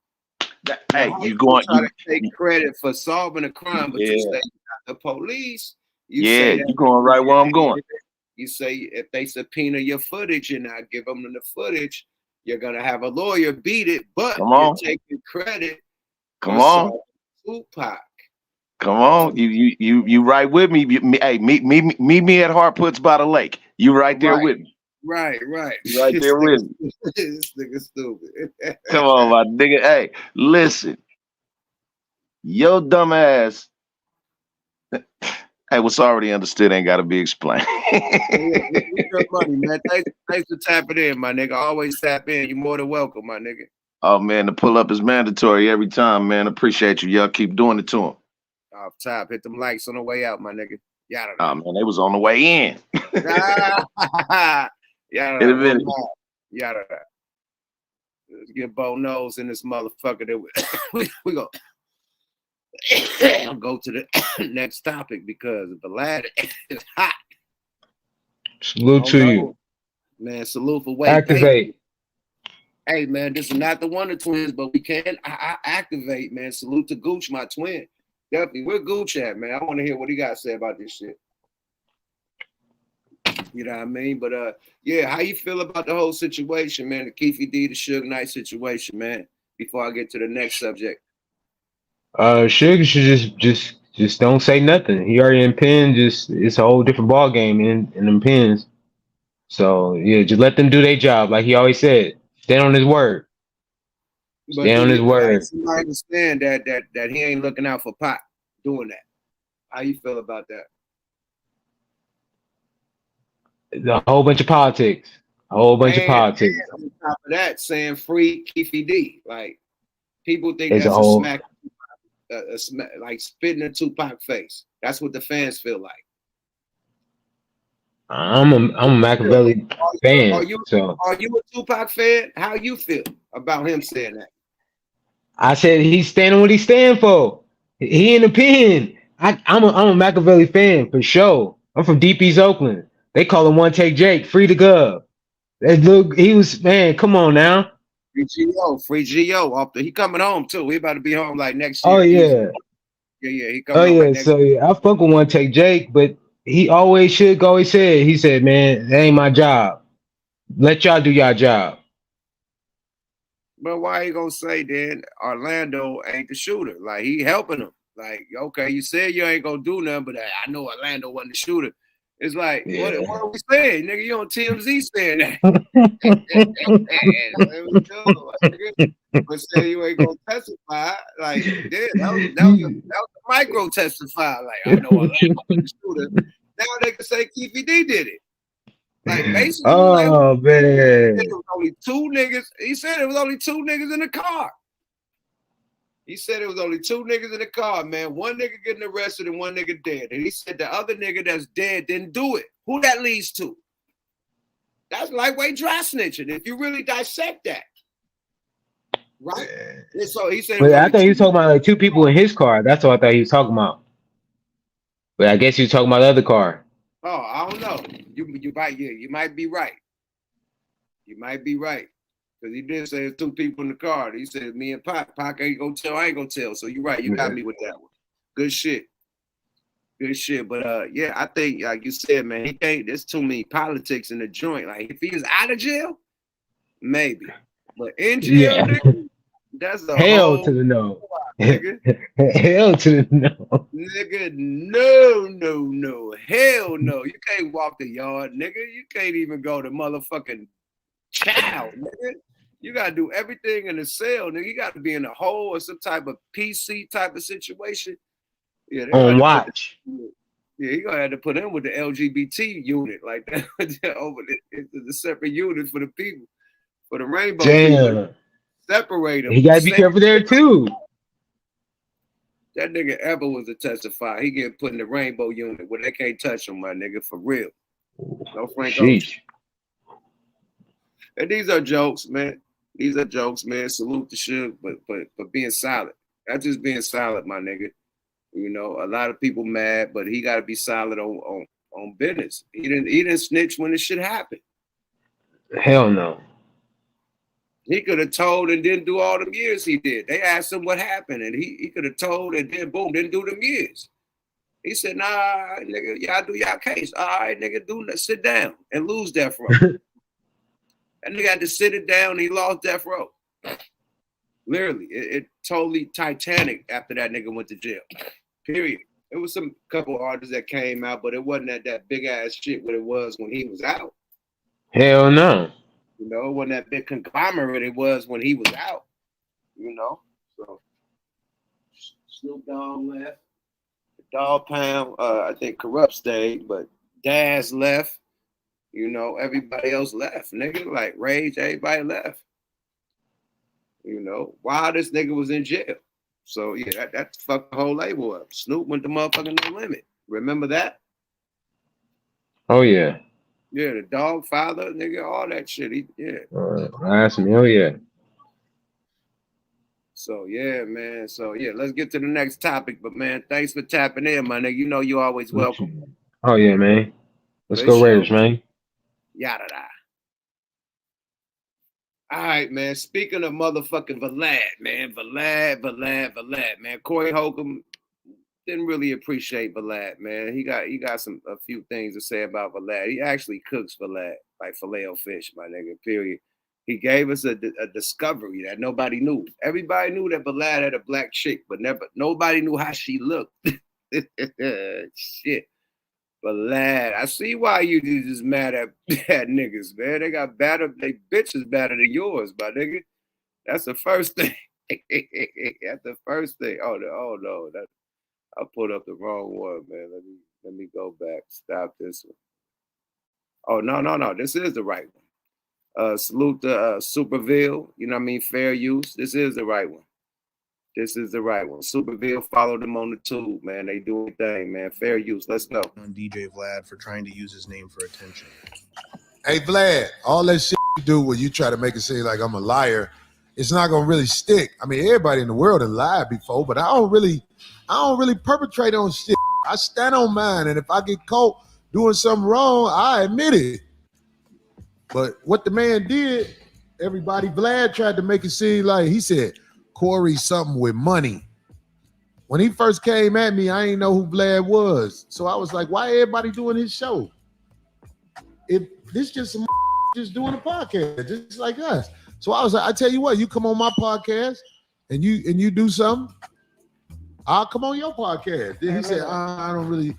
Hey, you going to take credit for solving a crime, but you say he's not the police. You going right where I'm going. You say if they subpoena your footage and I give them the footage, you're gonna have a lawyer beat it, but you're taking credit. Come on, Tupac. Come on, you right with me. Hey, meet me at Hartputs by the lake. You right there with me. Right. You right there with me. This nigga stupid. Come on, my nigga. Hey, listen, your dumb ass. Hey, what's already understood ain't got to be explained. Money, man. Thanks for tapping in, my nigga. Always tap in. You're more than welcome, my nigga. Oh man, the pull up is mandatory every time, man. Appreciate you. Y'all keep doing it to him. Off top, hit them likes on the way out, my nigga. Yada. Oh man, they was on the way in. Yada. In a minute. Yada. Let's get Bo Nose in this motherfucker. That we go. I'll go to the next topic because Vlad is hot. Salute to you, man. Salute for waiting. Activate. Hey man, this is not the Wonder Twins, but we can activate, man. Salute to Gooch, my twin. Definitely, where Gooch at, man? I want to hear what he got to say about this shit. You know what I mean? But yeah, how you feel about the whole situation, man? The KEEFE D, the Suge Knight situation, man. Before I get to the next subject. Suge should just don't say nothing. He already in pen. Just it's a whole different ball game in them pens. So yeah, just let them do their job, like he always said. Stand on his word. Stand on his word. I understand that he ain't looking out for Pac doing that. How you feel about that? A whole bunch of politics. A whole bunch of politics. On top of that, saying free KEEFE D. Like people think it's that's a smack, like spitting in Tupac face. That's what the fans feel like. I'm a Machiavelli fan. Are you a Tupac fan? How you feel about him saying that? I said he's standing what he's standing for. He in the pen. I'm a Machiavelli fan for sure. I'm from Deep East Oakland. They call him One Take Jake, free to go. Look, he was, man, come on now. Free G.O. He coming home too. He about to be home like next year. Oh yeah. He coming home like next year. I fuck with One Take Jake, but he always said, he said, man, that ain't my job. Let y'all do y'all job. But why you gonna say then Orlando ain't the shooter? Like he helping him. Like, okay, you said you ain't gonna do nothing, but I know Orlando wasn't the shooter. It's like, what are we saying? Nigga, you on TMZ saying that. But say you ain't gonna testify. Like, that was a micro testify. Like, I know Orlando wasn't the shooter. Now they can say KEEFE D did it. Like basically, man. It was only two niggas. He said it was only two niggas in the car. He said it was only two niggas in the car, man. One nigga getting arrested and one nigga dead. And he said the other nigga that's dead didn't do it. Who that leads to? That's lightweight dry snitching. If you really dissect that, right? And so he said. But I thought he was talking about like two people in his car. That's what I thought he was talking about. But I guess he was talking about the other car. Oh, I don't know. You might be right. You might be right. Because he did say there's two people in the car. He said me and Pac ain't gonna tell, I ain't gonna tell. So you're right, you got me with that one. Good shit. Good shit. But yeah, I think like you said, man, he can't, there's too many politics in the joint. Like if he was out of jail, maybe. But in jail, nigga, that's a hell whole, to the no. nigga. Hell to the no. Nigga, no. Hell no. You can't walk the yard, nigga. You can't even go to motherfucking child, nigga. You gotta do everything in the cell, nigga. You gotta be in a hole or some type of PC type of situation. Yeah, On watch. You gonna have to put him with the LGBT unit like that over the separate unit for the people, for the rainbow people. Damn. Separate him. He gotta be careful there too. That nigga ever was a testify. He get put in the rainbow unit where they can't touch him, my nigga, for real. No Frank Ocean. And these are jokes, man. These are jokes, man. Salute to Suge, but being solid. That's just being solid, my nigga. You know, a lot of people mad, but he got to be solid on business. He didn't snitch when this shit happened. Hell no. He could have told and didn't do all them years he did. They asked him what happened, and he could have told and then boom, didn't do them years. He said, nah, nigga, y'all do y'all case. All right, nigga, sit down and lose death row. That nigga had to sit it down and he lost death row. Literally, it totally Titanic after that nigga went to jail. Period. It was some couple artists that came out, but it wasn't that big ass shit what it was when he was out. Hell no. You know, it wasn't that big conglomerate it was when he was out. You know, so Snoop Dogg left, Dog Pound, I think Corrupt stayed, but Daz left. You know, everybody else left, nigga. Like Rage, everybody left. You know, while this nigga was in jail. So yeah, that fucked the whole label up. Snoop went to motherfucking No Limit. Remember that? Oh yeah. Yeah, the Dog Father, nigga, all that shit. Last meal, yeah. So yeah, man. So yeah, let's get to the next topic. But man, thanks for tapping in, my nigga. You know you always welcome. Oh yeah, man. Let's go Raiders, man. Yada da. All right, man. Speaking of motherfucking Vlad, man. Vlad, man. Corey Holcomb didn't really appreciate Vlad, man. He got a few things to say about Vlad. He actually cooks Vlad like filet-o-fish, my nigga, period. He gave us a discovery that nobody knew. Everybody knew that Vlad had a black chick, but nobody knew how she looked. Shit. Vlad, I see why you just mad at niggas, man. They got better, they bitches better than yours, my nigga. That's the first thing. That's the first thing. Oh no, I put up the wrong one, man. Let me go back. Stop this one. Oh no. This is the right one. Salute to Superville. You know what I mean? Fair use. This is the right one. This is the right one. Superville, follow them on the tube, man. They do a thing, man. Fair use. Let's go. On DJ Vlad for trying to use his name for attention. Hey Vlad, all that shit you do where you try to make it seem like I'm a liar, it's not gonna really stick. I mean, everybody in the world has lied before, but I don't really perpetrate on shit. I stand on mine, and if I get caught doing something wrong, I admit it. But what the man did, Vlad tried to make it seem like he said, Corey something with money. When he first came at me, I didn't know who Vlad was. So I was like, why everybody doing his show? If this just some just doing a podcast, just like us. So I was like, I tell you what, you come on my podcast and you do something, I'll come on your podcast. Then he said, I don't really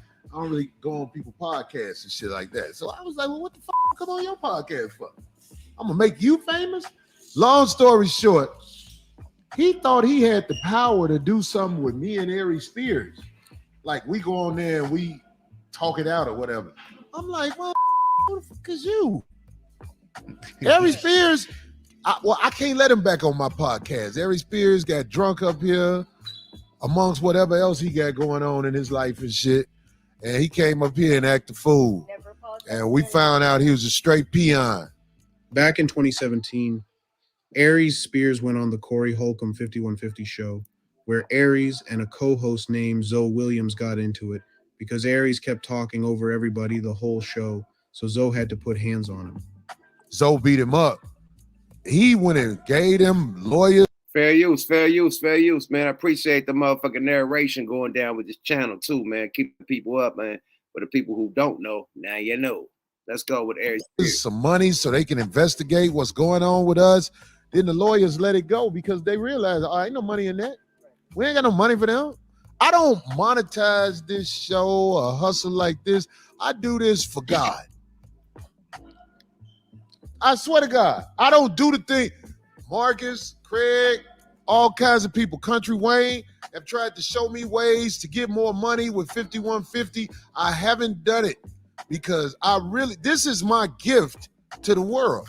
go on people's podcasts and shit like that. So I was like, well, what the fuck come on your podcast for? I'm gonna make you famous? Long story short, he thought he had the power to do something with me and Aries Spears. Like we go on there and we talk it out or whatever. I'm like, well, who the fuck is you? Aries Spears, I can't let him back on my podcast. Aries Spears got drunk up here amongst whatever else he got going on in his life and shit. And he came up here and acted a fool. And we found out he was a straight peon. Back in 2017, Aries Spears went on the Corey Holcomb 5150 show, where Aries and a co-host named Zoe Williams got into it because Aries kept talking over everybody the whole show, so Zoe had to put hands on him. Zoe beat him up. He went and gave him lawyers. Fair use, man. I appreciate the motherfucking narration going down with this channel too, man. Keep the people up, man. For the people who don't know, now you know. Let's go with Aries. Some money so they can investigate what's going on with us. Then the lawyers let it go because they realized, ain't no money in that. We ain't got no money for them. I don't monetize this show or hustle like this. I do this for God. I swear to God, I don't do the thing. Marcus, Craig, all kinds of people, Country Wayne, have tried to show me ways to get more money with 5150. I haven't done it because this is my gift to the world.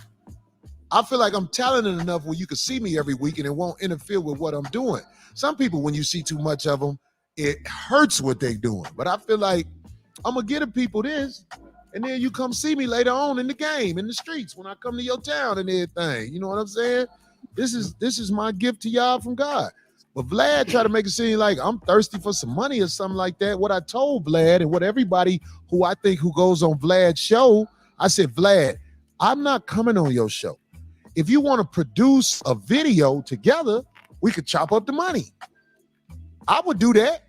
I feel like I'm talented enough where you can see me every week and it won't interfere with what I'm doing. Some people, when you see too much of them, it hurts what they're doing. But I feel like I'm going to get the people this, and then you come see me later on in the game, in the streets, when I come to your town and everything. You know what I'm saying? This is my gift to y'all from God. But Vlad tried to make it seem like I'm thirsty for some money or something like that. What I told Vlad and what everybody who goes on Vlad's show, I said, Vlad, I'm not coming on your show. If you want to produce a video together, we could chop up the money. I would do that.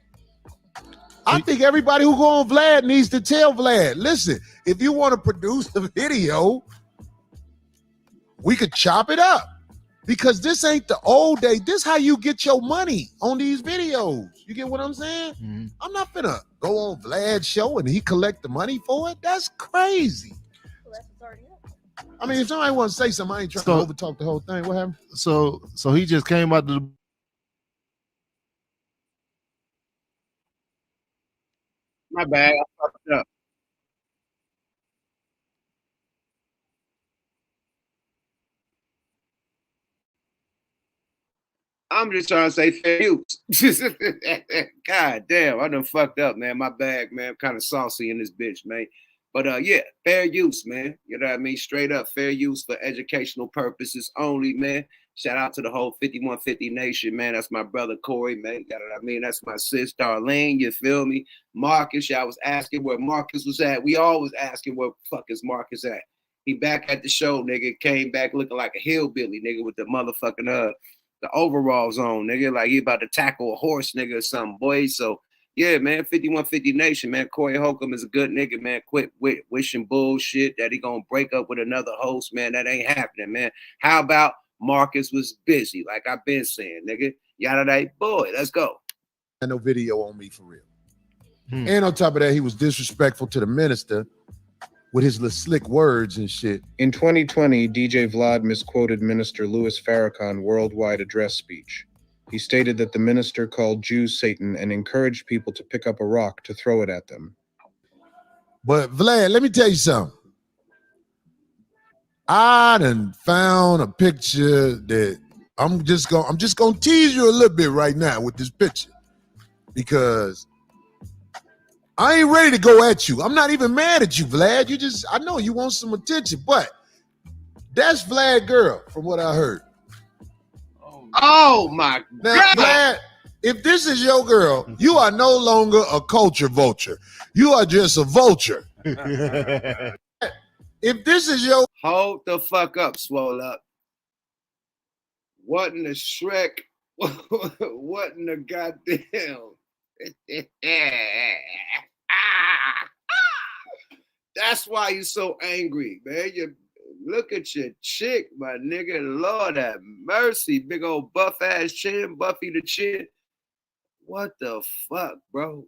I think everybody who go on Vlad needs to tell Vlad, listen, if you want to produce a video, we could chop it up. Because this ain't the old day. This how you get your money on these videos. You get what I'm saying? Mm-hmm. I'm not finna go on Vlad's show and he collect the money for it. That's crazy. I mean, if somebody wants to say something, I ain't trying to overtalk the whole thing. What happened? So he just came out to the My bad. I fucked up. I'm just trying to say fair use. God damn, I done fucked up, man. My bag, man. I'm kind of saucy in this bitch, man. But yeah, fair use, man. You know what I mean? Straight up fair use for educational purposes only, man. Shout out to the whole 5150 Nation, man. That's my brother Corey, man. You know what I mean? That's my sis Darlene, you feel me? Marcus, y'all was asking where Marcus was at. We always asking where the fuck is Marcus at. He back at the show, nigga. Came back looking like a hillbilly, nigga, with the motherfucking the overalls on, nigga. Like he about to tackle a horse, nigga, or something, boy. So yeah, man, 5150 Nation, man. Corey Holcomb is a good nigga, man. Quit wishing bullshit that he gonna break up with another host, man. That ain't happening, man. How about Marcus was busy, like I've been saying, nigga. Yada day, boy, let's go. No video on me for real. And on top of that, he was disrespectful to the minister with his little slick words and shit. In 2020, DJ Vlad misquoted Minister Louis Farrakhan worldwide address speech. He stated that the minister called Jews Satan and encouraged people to pick up a rock to throw it at them. But Vlad, let me tell you something. I done found a picture that I'm just gonna tease you a little bit right now with this picture because I ain't ready to go at you. I'm not even mad at you, Vlad. I know you want some attention, but that's Vlad girl from what I heard. Oh my now, God. Vlad, if this is your girl, you are no longer a culture vulture. You are just a vulture. If this is your... Hold the fuck up, swole up. What in the Shrek? What in the goddamn... That's why you're so angry, man. You look at your chick, my nigga. Lord have mercy. Big old buff ass chin, Buffy the Chin. What the fuck, bro?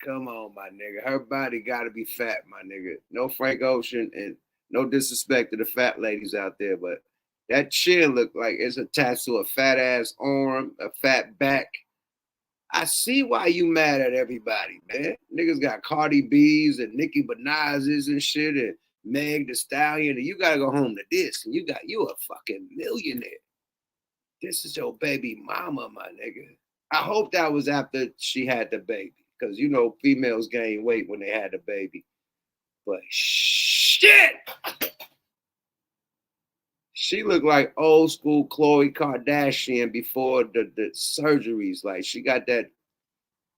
Come on, my nigga. Her body gotta be fat, my nigga. No Frank Ocean and no disrespect to the fat ladies out there, but that chin look like it's attached to a fat ass arm, a fat back. I see why you mad at everybody, man. Niggas got Cardi B's and Nicki Minaj's and shit and Meg Thee Stallion, and you gotta go home to this, and you a fucking millionaire. This is your baby mama, my nigga. I hope that was after she had the baby, because you know females gain weight when they had the baby. But shit! She looked like old school Khloe Kardashian before the surgeries. Like she got that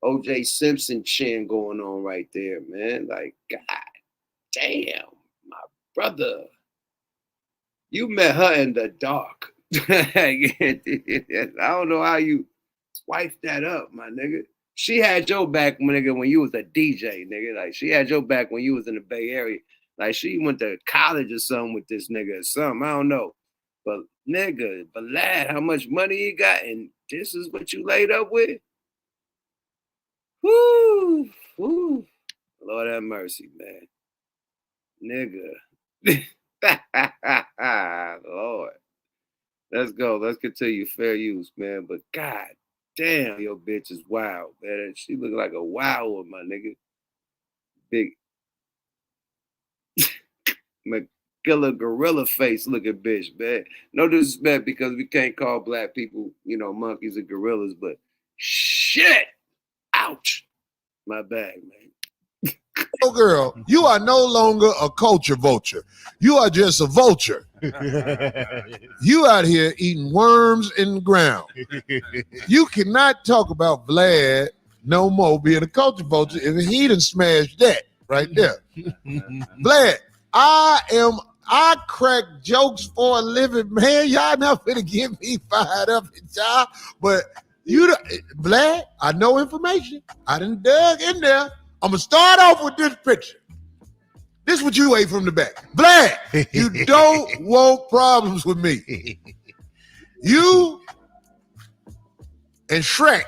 O.J. Simpson chin going on right there, man. Like, God damn, my brother. You met her in the dark. I don't know how you wife that up, my nigga. She had your back, nigga, when you was a DJ, nigga. Like, she had your back when you was in the Bay Area. Like, she went to college or something with this nigga or something. I don't know. But, nigga, Vlad, how much money he got? And This is what you laid up with? Woo, woo. Lord have mercy, man. Nigga. Lord. Let's go. Let's continue fair use, man. But God damn, your bitch is wild, man. She look like a wild one, my nigga. Big killer gorilla face looking bitch, man. No disrespect, because we can't call black people, you know, monkeys and gorillas, but shit. Ouch. My bad, man. Oh, girl, you are no longer a culture vulture. You are just a vulture. You out here eating worms in the ground. You cannot talk about Vlad no more being a culture vulture if he done smashed that right there. Vlad, I crack jokes for a living, man. Y'all not finna get me fired up at y'all, but Vlad, I know information. I done dug in there. I'm gonna start off with this picture. This is what you ate from the back. Vlad, you don't want problems with me. You and Shrek.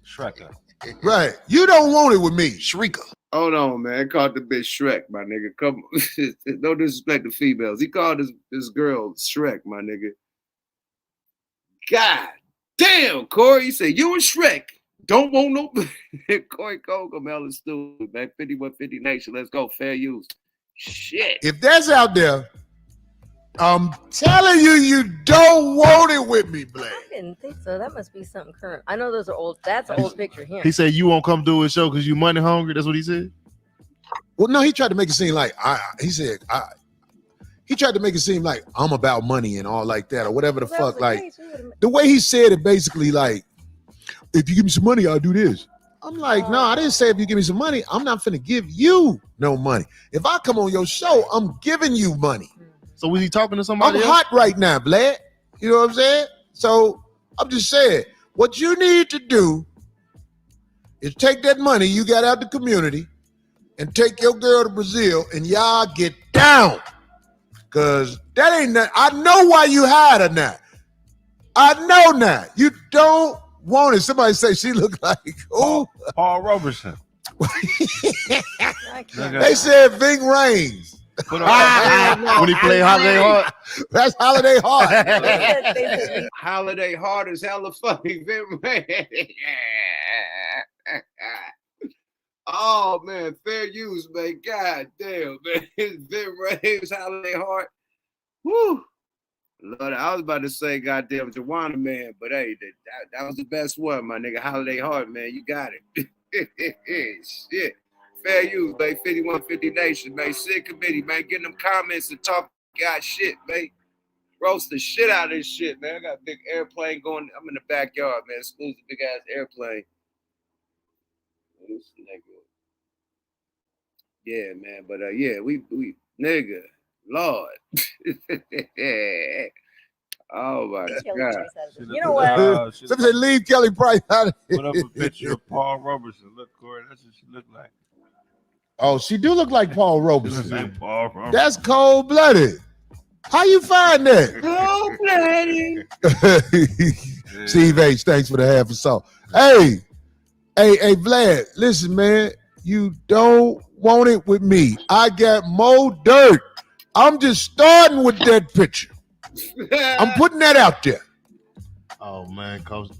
Shrekker. Right. You don't want it with me. Shrieker. Hold on, man. He called the bitch Shrek, my nigga. Come on. No disrespect to females. He called this girl Shrek, my nigga. God damn, Corey. He said, you and Shrek don't want no. Corey Holcomb, hella stupid, man. 5150 Nation. Let's go. Fair use. Shit. If that's out there, I'm telling you, you don't want it with me, Black. I didn't think so. That must be something current. I know those are old. That's an old picture here. He said you won't come do his show because you money hungry. That's what he said. Well, no, he tried to make it seem like he tried to make it seem like I'm about money and all like that or whatever the fuck. Like the way he said it, basically like, if you give me some money, I'll do this. I'm like, no, I didn't say if you give me some money, I'm not finna give you no money. If I come on your show, I'm giving you money. So was he talking to somebody I'm else? hot right now, Vlad. You know what I'm saying? So I'm just saying, what you need to do is take that money you got out the community and take your girl to Brazil and y'all get down. Cause that ain't that. I know why you had her now. I know now. You don't want it. Somebody say she look like who? Paul Robertson. They said Ving Rhames. When he played Holiday Heart. That's Holiday Heart. Holiday Heart is hella funny. Oh man, fair use, man. God damn, man. Vin Raves, Holiday Heart. Woo. Lord, I was about to say goddamn Joanna, man, but hey, that was the best one, my nigga. Holiday Heart, man. You got it. Shit. Fair use, man. 5150 Nation, man. Sit committee, man. Getting them comments and talk God shit, man. Roast the shit out of this shit, man. I got a big airplane going. I'm in the backyard, man. Exclusive big ass airplane. This nigga. Yeah, man. But yeah, we nigga, Lord. Oh my God. You know what? Somebody leave Kelly Price out of here. Put up a picture of Paul Robertson. Look, Corey, that's what she looked like. Oh, she do look like Paul Robertson. Like Paul Robertson. That's cold-blooded. How you find that? Cold-blooded. Steve H, thanks for the half a salt. Hey, Vlad, listen, man. You don't want it with me. I got more dirt. I'm just starting with that picture. I'm putting that out there. Oh man, cause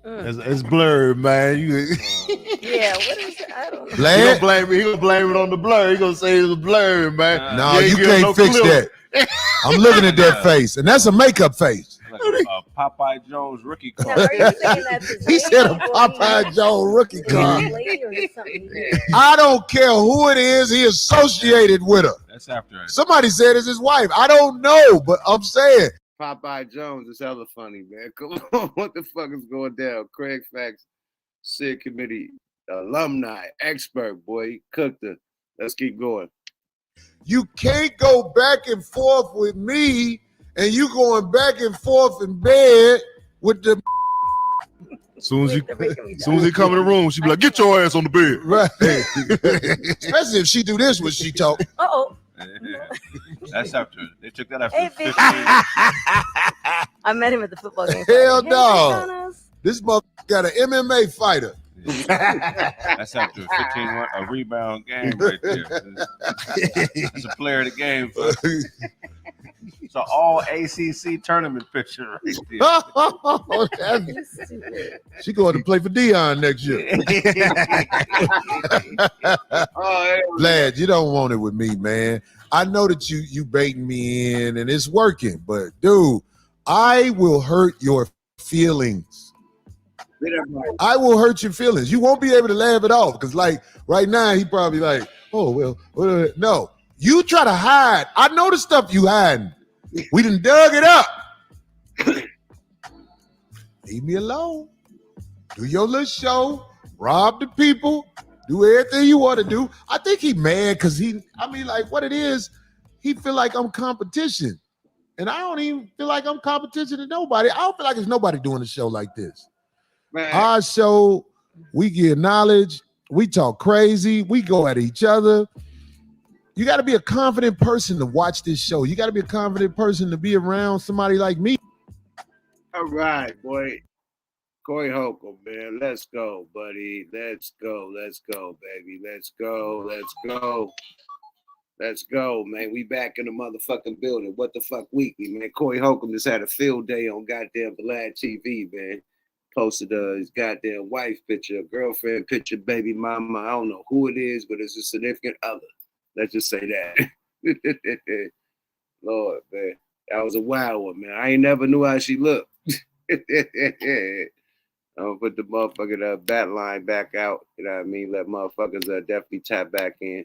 it's blurred, man. Yeah, what is it? I don't know. Vlad? He gonna blame it on the blur. He gonna say it's blurred, man. No, you can't fix that. I'm looking at that face, and that's a makeup face. Like a Popeye Jones rookie Now, card. are you saying that's his He name said a or Popeye Jones rookie is it card. his lady or is it something he did? I don't care who it is. He associated with her. That's after it. Somebody said it's his wife. I don't know, but I'm saying. Popeye Jones is hella funny, man. Come on, what the fuck is going down? Craig Facts, Sid Committee, alumni, expert, boy. He cooked it. Let's keep going. You can't go back and forth with me, and you going back and forth in bed with the Soon as he come in the room, she be like, "Get your ass on the bed." right. Especially if she do this when she talk. Uh-oh. That's after they took that after Hey, 15. I met him at the football game. Hell Friday. Hey, no. Carlos. This motherfucker got an MMA fighter. That's after a rebound game right there. It's a player of the game. It's an all ACC tournament picture right there. She going to play for Dion next year. Vlad, you don't want it with me, man. I know that you baiting me in and it's working, but dude, I will hurt your feelings. I will hurt your feelings. You won't be able to laugh it off because, like, right now, he probably like, oh, well, no. You try to hide. I know the stuff you hiding. We done dug it up. Leave me alone. Do your little show. Rob the people. Do everything you want to do. I think he mad because what it is, he feel like I'm competition. And I don't even feel like I'm competition to nobody. I don't feel like there's nobody doing a show like this. Man. Our show, we give knowledge, we talk crazy, we go at each other. You got to be a confident person to watch this show. You got to be a confident person to be around somebody like me. All right, boy. Corey Holcomb, man. Let's go, buddy. Let's go, baby. Let's go, man. We back in the motherfucking building. What the fuck weekly, man. Corey Holcomb just had a field day on goddamn Vlad TV, man. Posted his goddamn wife picture, girlfriend picture, baby mama. I don't know who it is, but it's a significant other. Let's just say that. Lord, man. That was a wild one, man. I ain't never knew how she looked. I'm gonna put the motherfucking bat line back out. You know what I mean? Let motherfuckers definitely tap back in.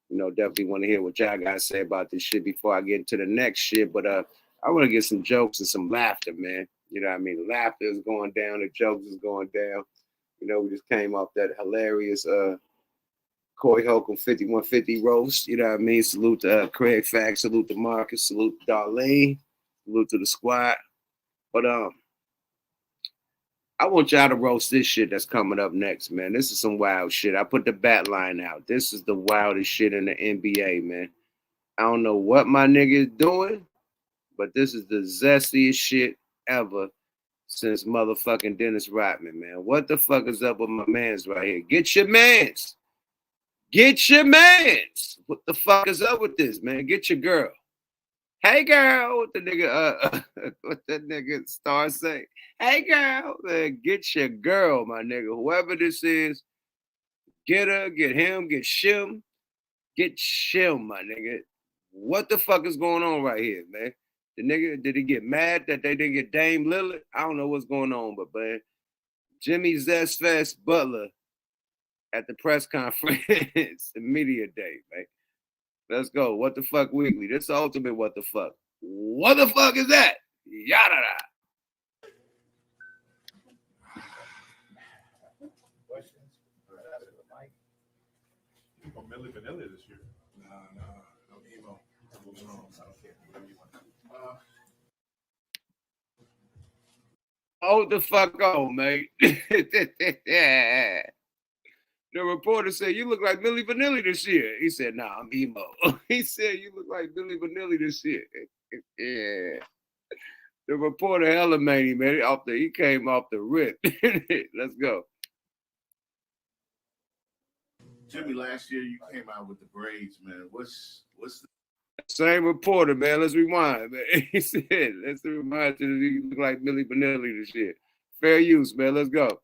You know, definitely want to hear what y'all gotta say about this shit before I get into the next shit. But I want to get some jokes and some laughter, man. You know what I mean? The laughter is going down. The jokes is going down. You know, we just came off that hilarious Corey Holcomb 5150 roast. You know what I mean? Salute to Craig Fax. Salute to Marcus. Salute to Darlene. Salute to the squad. But I want y'all to roast this shit that's coming up next, man. This is some wild shit. I put the bat line out. This is the wildest shit in the NBA, man. I don't know what my nigga is doing, but this is the zestiest shit ever since motherfucking Dennis Rodman, man. What the fuck is up with my mans right here? Get your mans. Get your mans. What the fuck is up with this, man? Get your girl. Hey girl, what the nigga Star say? Hey girl, man, get your girl, my nigga. Whoever this is, get her, get him, get Shim, my nigga. What the fuck is going on right here, man? The nigga, did he get mad that they didn't get Dame Lillard? I don't know what's going on, but man, Jimmy Zestfest Butler at the press conference, the media day, man. Let's go. What the fuck weekly? This ultimate what the fuck. What the fuck is that? Yada da. Questions? Milli Vanilli this year. No emo. I don't care. Whatever you want. Hold the fuck on, mate. Yeah. The reporter said, you look like Milli Vanilli this year. He said, nah, I'm emo. He said, you look like Milli Vanilli this year. Yeah. The reporter hella made him, man. He came off the rip. Let's go. Jimmy, last year you came out with the braids, man. What's the same reporter, man? Let's rewind, man. He said, let's remind you that you look like Milli Vanilli this year. Fair use, man. Let's go.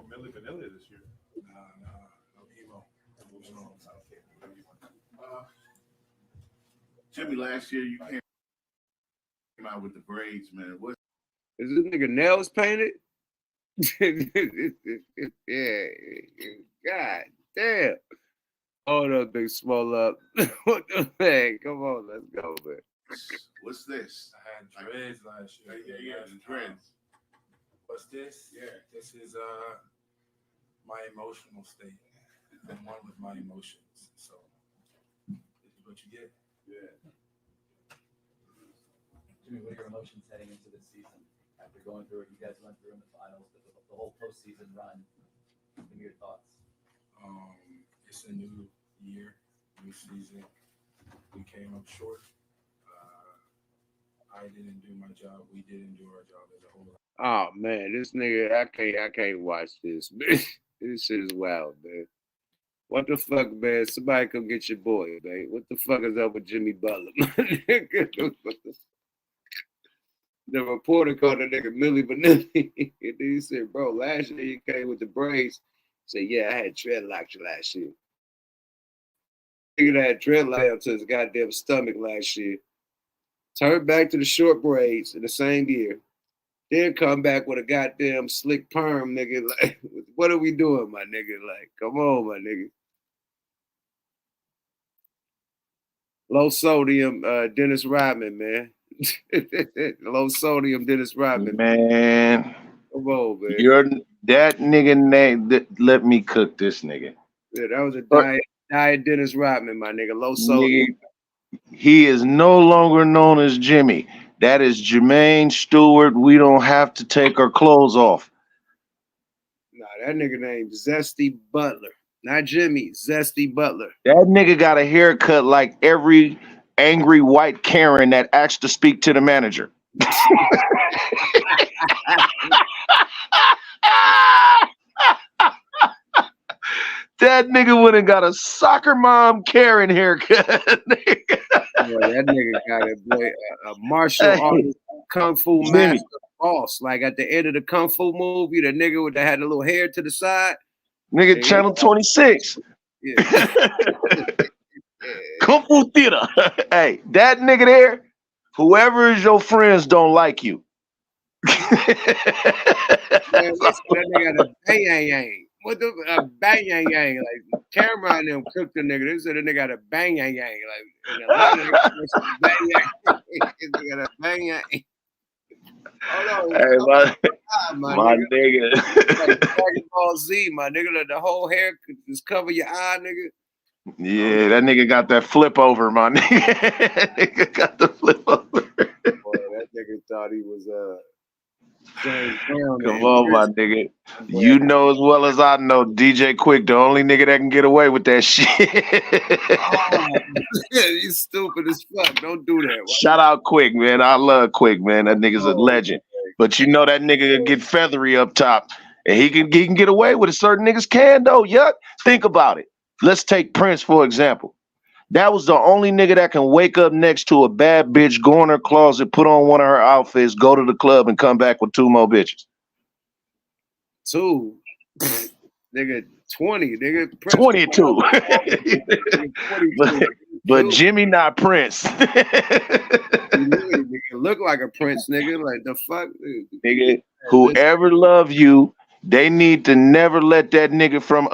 Milli Vanilli this year. No emo. I don't care. Whatever you want. Jimmy, last year you came out with the braids, man. What is this nigga nails painted? Yeah. God damn. Hold up, big small up. What the heck? Come on, let's go, man. What's this? I had dreads last year. Yeah, the dreads. What's this? Yeah, this is my emotional state. I'm one with my emotions. So this is what you get. Yeah. Jimmy, what are your emotions heading into this season after going through what you guys went through in the finals, the whole postseason run? Give me your thoughts. It's a new year, new season. We came up short. I didn't do my job. We didn't do our job as a whole. Oh man, this nigga, I can't watch this, man. This shit is wild, man. What the fuck, man? Somebody come get your boy, man. What the fuck is up with Jimmy Butler? The reporter called the nigga Millie Vanilli. And then he said, bro, last year you came with the braids. He said, yeah, I had dreadlocks last year. Nigga that had dreadlocks to his goddamn stomach last year. Turned back to the short braids in the same year. Then come back with a goddamn slick perm, nigga. Like, what are we doing, my nigga? Like, come on, my nigga. Low sodium, Dennis Rodman, man. Low sodium, Dennis Rodman. Man, come on, man. That nigga name. Let me cook this nigga. Yeah, that was a diet Dennis Rodman, my nigga. Low sodium. He is no longer known as Jimmy. That is Jermaine Stewart. We don't have to take our clothes off. Nah, that nigga named Zesty Butler. Not Jimmy, Zesty Butler. That nigga got a haircut like every angry white Karen that asked to speak to the manager. That nigga would've got a soccer mom Karen haircut. Boy, that nigga got a martial artist kung fu master boss. Like at the end of the kung fu movie, the nigga that had a little hair to the side. Nigga, Channel 26. Yeah. Kung Fu Theater. Hey, that nigga there, whoever is your friends don't like you. Man, that nigga got a bang yang yang. What the bang yang yang? Like Cameron them cooked the nigga. They said the nigga got a bang yang yang. Like bang yang. He got a bang yang. Hold on. Hey, my nigga. Like Dragon Ball Z, my nigga. Like the whole hair could just cover your eye, nigga. Yeah, that nigga got that flip over, my nigga. Nigga got the flip over. Boy, that nigga thought he was James Brown. Come on, my nigga. You know as well as I know, DJ Quick, the only nigga that can get away with that shit. You stupid as fuck. Don't do that. Shout out Quick, man. I love Quick, man. That nigga's a legend. But you know that nigga can get feathery up top, and he can get away with it. Certain niggas can though. Yuck. Think about it. Let's take Prince for example. That was the only nigga that can wake up next to a bad bitch, go in her closet, put on one of her outfits, go to the club, and come back with 2 more bitches. 2? Nigga, 20. Nigga, Prince 22. but Jimmy not Prince. Nigga look like a prince, nigga. Like the fuck, nigga. Whoever love you, they need to never let that nigga from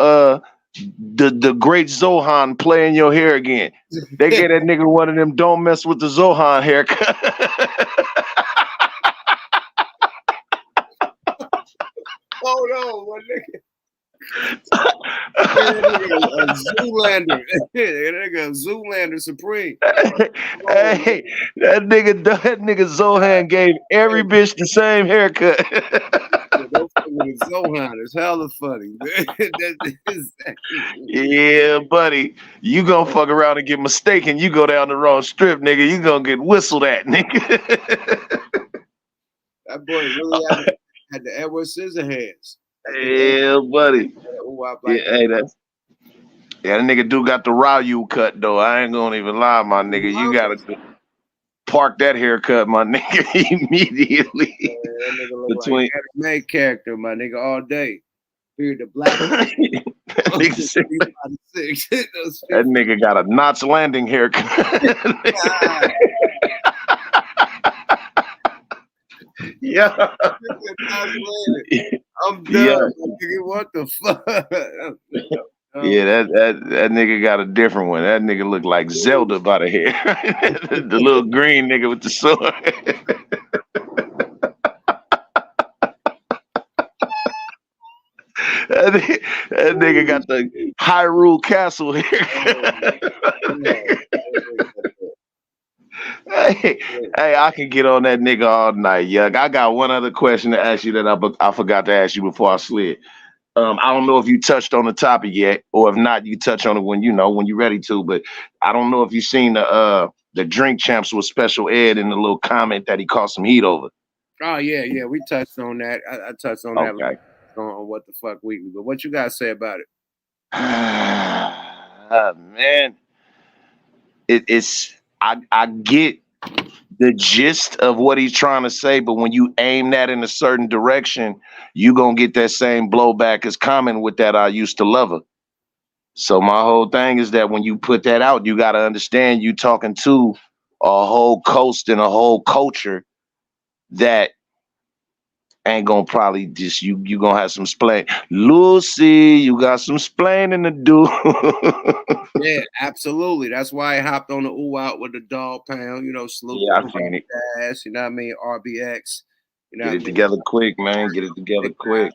the great Zohan play in your hair again. They get that nigga one of them don't mess with the Zohan haircut. Hold on, my nigga. A Zoolander. That nigga Zoolander Supreme. Hey, that nigga Zohan gave every bitch the same haircut. Zohan is hella funny, man. Yeah, buddy. You gonna fuck around and get mistaken. You go down the wrong strip, nigga. You gonna get whistled at, nigga. That boy really had the Edward Scissorhands. Yeah, buddy. That nigga do got the Ryu cut though. I ain't gonna even lie, my nigga. You gotta park that haircut, my nigga, immediately. Yeah, that nigga look like an anime character, my nigga, all day. Here, the black. That nigga got a Knots Landing haircut. Yeah. I'm done. Yeah. Nigga, what the fuck? Yeah, that nigga got a different one. That nigga look like Zelda by the hair. The little green nigga with the sword. That nigga got the Hyrule Castle hair. Hey, I can get on that nigga all night, Yug. I got one other question to ask you that I forgot to ask you before I slid. I don't know if you touched on the topic yet, or if not, you touch on it when you're ready to. But I don't know if you've seen the Drink Champs with Special Ed in the little comment that he caught some heat over. Oh yeah, we touched on that. I touched on that Okay. on What the Fuck Weekly. But what you guys say about it? Man, I get the gist of what he's trying to say, but when you aim that in a certain direction, you gonna get that same blowback as Common with that I used to love her. So my whole thing is that when you put that out, you gotta understand you talking to a whole coast and a whole culture that ain't gonna probably just you gonna have some splain. Lucy, you got some splaining to do. Yeah, absolutely. That's why I hopped on the ooh out with the dog pound, salute Yeah, I to seen it. ass, you know what I mean? RBX. You know Get what I it mean? together quick, man. Get it together quick.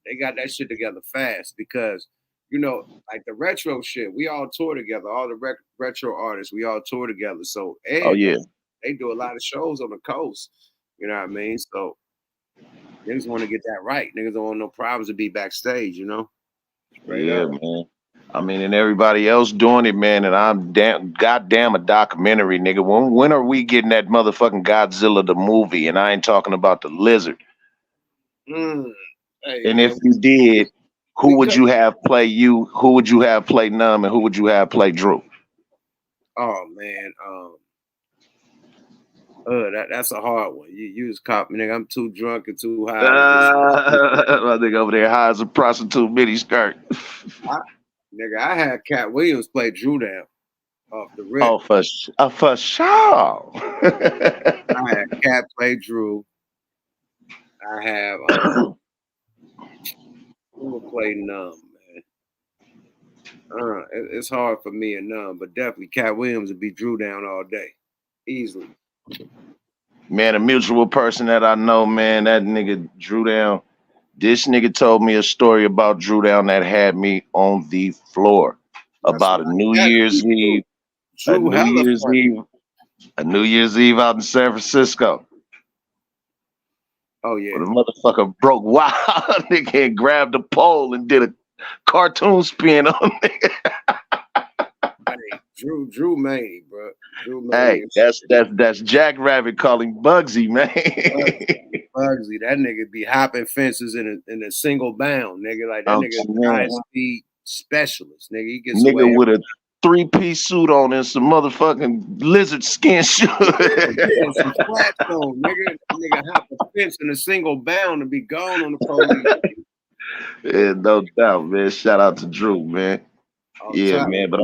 They got that shit together fast because, like the retro shit, we all tour together. All the retro artists, we all tour together. So, Oh yeah. they do a lot of shows on the coast. You know what I mean? So, niggas want to get that right. Niggas don't want no problems to be backstage, Straight Yeah, up. man. I mean, and everybody else doing it, man. And I'm goddamn a documentary, nigga. When are we getting that motherfucking Godzilla the movie? And I ain't talking about the lizard. Hey, And man, if you did, who would you have play you? Who would you have play Numb? And who would you have play Drew? Oh man, that's a hard one. You just caught me, nigga. I'm too drunk and too high. I think over there high as a prostitute mini skirt. I had Cat Williams play Drew down off the rip. Oh, for sure. I had Cat play Drew. I have who will play Numb, man. It's hard for me and Numb, but definitely Cat Williams would be Drew down all day, easily. Man, a mutual person that I know, man, that nigga Drew Down. This nigga told me a story about Drew Down that had me on the floor about a New Year's Eve. A New Year's Eve out in San Francisco. Oh yeah. The motherfucker broke wild. Nigga and grabbed a pole and did a cartoon spin on it. Hey, Drew Maney, bro. Hey, that's Jack Rabbit calling Bugsy, man. Bugsy, that nigga be hopping fences in a single bound, nigga. Like that nigga high speed specialist, nigga. He gets away with a 3-piece suit on and some motherfucking lizard skin shoes. some flats on, nigga. Nigga hop a fence in a single bound and be gone on the police. Yeah, no doubt, man. Shout out to Drew, man. Yeah, man. But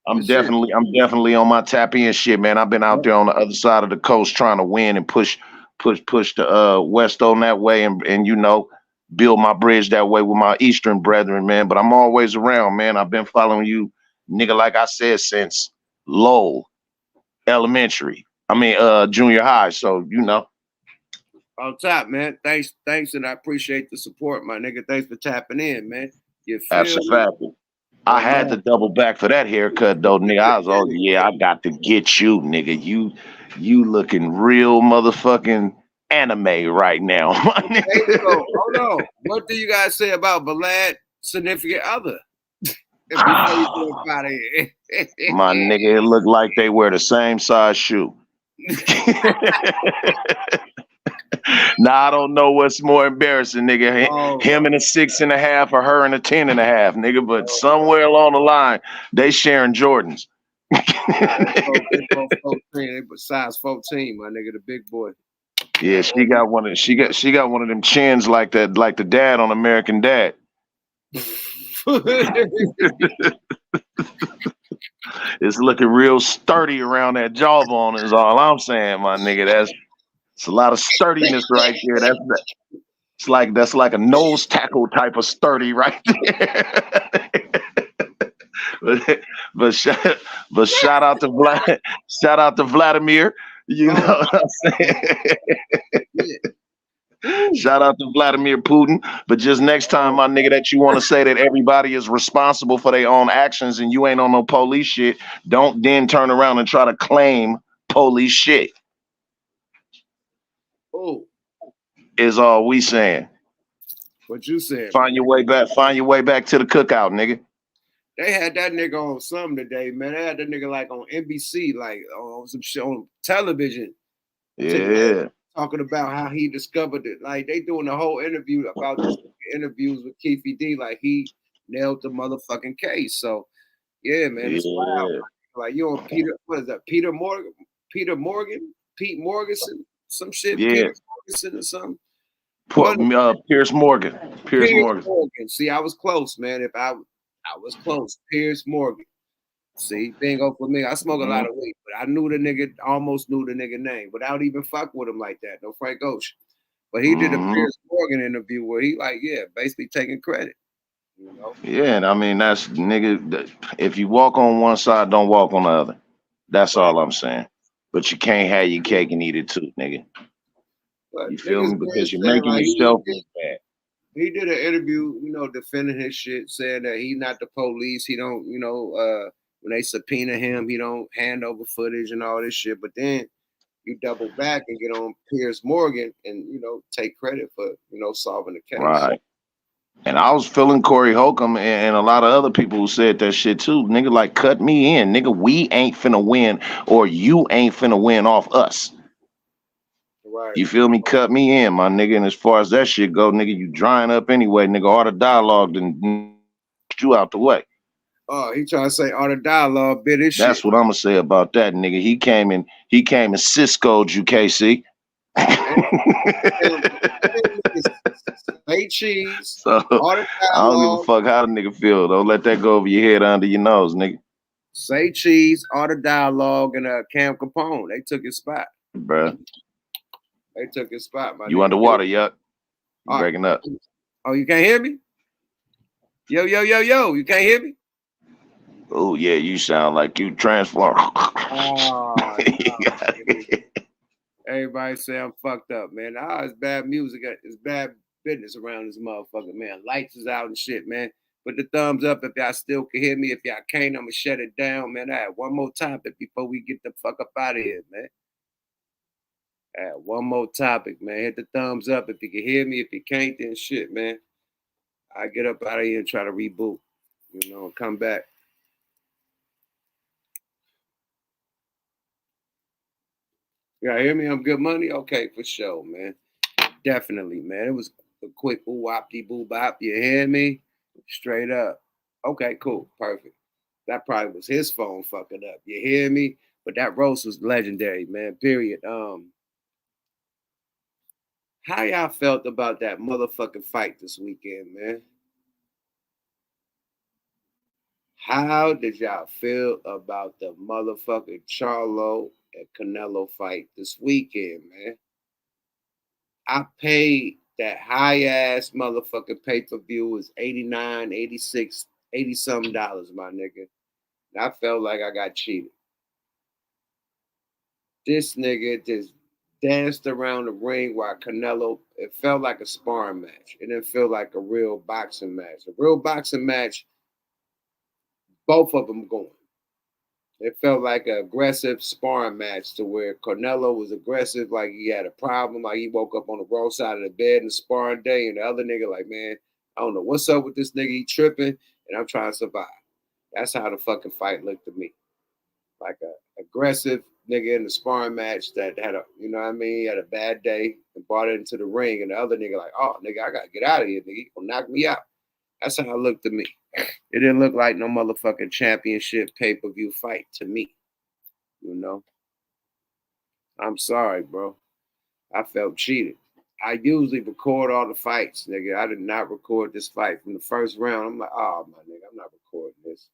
I'm definitely on my tap in shit, man. I've been out there on the other side of the coast trying to win and push the West on that way and build my bridge that way with my Eastern brethren, man. But I'm always around, man. I've been following you, nigga, like I said, since Lowell Elementary. Junior high. So, On top, man. Thanks, and I appreciate the support, my nigga. Thanks for tapping in, man. You feel That's a me? fact. I had to double back for that haircut though, nigga. I was I got to get you, nigga. You looking real motherfucking anime right now, my nigga. Hey, so, hold on. What do you guys say about Vlad significant other? Before you go out of here. My nigga, it looked like they wear the same size shoe. Now I don't know what's more embarrassing, nigga. Him in a 6.5 or her in a 10.5, nigga. But somewhere along the line, they sharing Jordans. They both 14, but size 14, my nigga, the big boy. Yeah, she got one of them chins like the dad on American Dad. It's looking real sturdy around that jawbone is all I'm saying, my nigga. It's a lot of sturdiness right there. That's like a nose tackle type of sturdy right there. but shout out to Vladimir. You know what I'm saying? Shout out to Vladimir Putin. But just next time, my nigga, that you want to say that everybody is responsible for their own actions and you ain't on no police shit, don't then turn around and try to claim police shit. Oh, is all we saying. What you said? Find your way back. Find your way back to the cookout, nigga. They had that nigga on something today, man. They had that nigga like on NBC, like on some shit on television. Yeah. Talking about how he discovered it. Like they doing the whole interview about this interviews with KEEFE D. Like he nailed the motherfucking case. So yeah, man, it's wild. Like you on Peter, what is that? Peter Morgan, Pete Morganson, some shit. Yeah. Peter Morganson or something. Pierce Morgan. Pierce Morgan. See, I was close, man. If I was close. Pierce Morgan. See, bingo for me. I smoke a lot of weed, but I knew the nigga, almost knew the nigga name without even fuck with him like that. No Frank Ocean. But he did a Pierce Morgan interview where he like, yeah, basically taking credit. You know? Yeah, and I mean that's nigga. If you walk on one side, don't walk on the other. That's all I'm saying. But you can't have your cake and eat it too, nigga. But you feel me? Because you're saying, making like, yourself look bad. He did an interview, you know, defending his shit, saying that he's not the police. He don't, you know, when they subpoena him, he don't hand over footage and all this shit. But then you double back and get on Pierce Morgan and, you know, take credit for, you know, solving the case. Right. And I was feeling Corey Holcomb and a lot of other people who said that shit too. Nigga, like, cut me in. Nigga, we ain't finna win or you ain't finna win off us. Right. You feel me? Cut me in, my nigga. And as far as that shit go, nigga, you drying up anyway. Nigga, all the dialogue then you out the way. Oh, he trying to say all the dialogue bit his shit. That's what I'm gonna say about that, nigga. He came and Cisco'd you, KC. Say cheese. So I don't give a fuck how the nigga feel. Don't let that go over your head under your nose, nigga. Say cheese, all the dialogue, and Cam Capone. They took his spot. Bruh. They took his spot, my You nigga. underwater, yuck. You breaking up. Oh, you can't hear me? Yo, yo, yo, yo, you can't hear me? Oh, yeah, you sound like you transform. Oh, everybody say I'm fucked up, man. It's bad music. It's bad business around this motherfucker, man. Lights is out and shit, man. Put the thumbs up if y'all still can hear me. If y'all can't, I'm going to shut it down, man. I have one more topic before we get the fuck up out of here, man. One more topic, man. Hit the thumbs up if you can hear me. If you can't, then shit, man. I get up out of here and try to reboot, you know, and come back. Y'all hear me? I'm good money? Okay, for sure, man. Definitely, man. It was a quick ooh-wop-de-boo-bop. You hear me? Straight up. Okay, cool. Perfect. That probably was his phone fucking up. You hear me? But that roast was legendary, man. Period. How y'all felt about that motherfucking fight this weekend, man? How did y'all feel about the motherfucking Charlo and Canelo fight this weekend, man? I paid that high-ass motherfucking pay-per-view. Is $89, $86, $80-something, my nigga. And I felt like I got cheated. This nigga just danced around the ring while Canelo, it felt like a sparring match. It didn't feel like a real boxing match. A real boxing match, both of them going. It felt like an aggressive sparring match to where Canelo was aggressive, like he had a problem, like he woke up on the wrong side of the bed in the sparring day, and the other nigga like, man, I don't know what's up with this nigga, he tripping, and I'm trying to survive. That's how the fucking fight looked to me. Like a aggressive nigga in the sparring match that had a, you know what I mean, had a bad day and brought it into the ring, and the other nigga like, oh, nigga, I gotta get out of here, nigga, he gonna knock me out. That's how it looked to me. It didn't look like no motherfucking championship pay-per-view fight to me. You know? I'm sorry, bro. I felt cheated. I usually record all the fights, nigga. I did not record this fight from the first round. I'm like, oh, my nigga, I'm not recording this.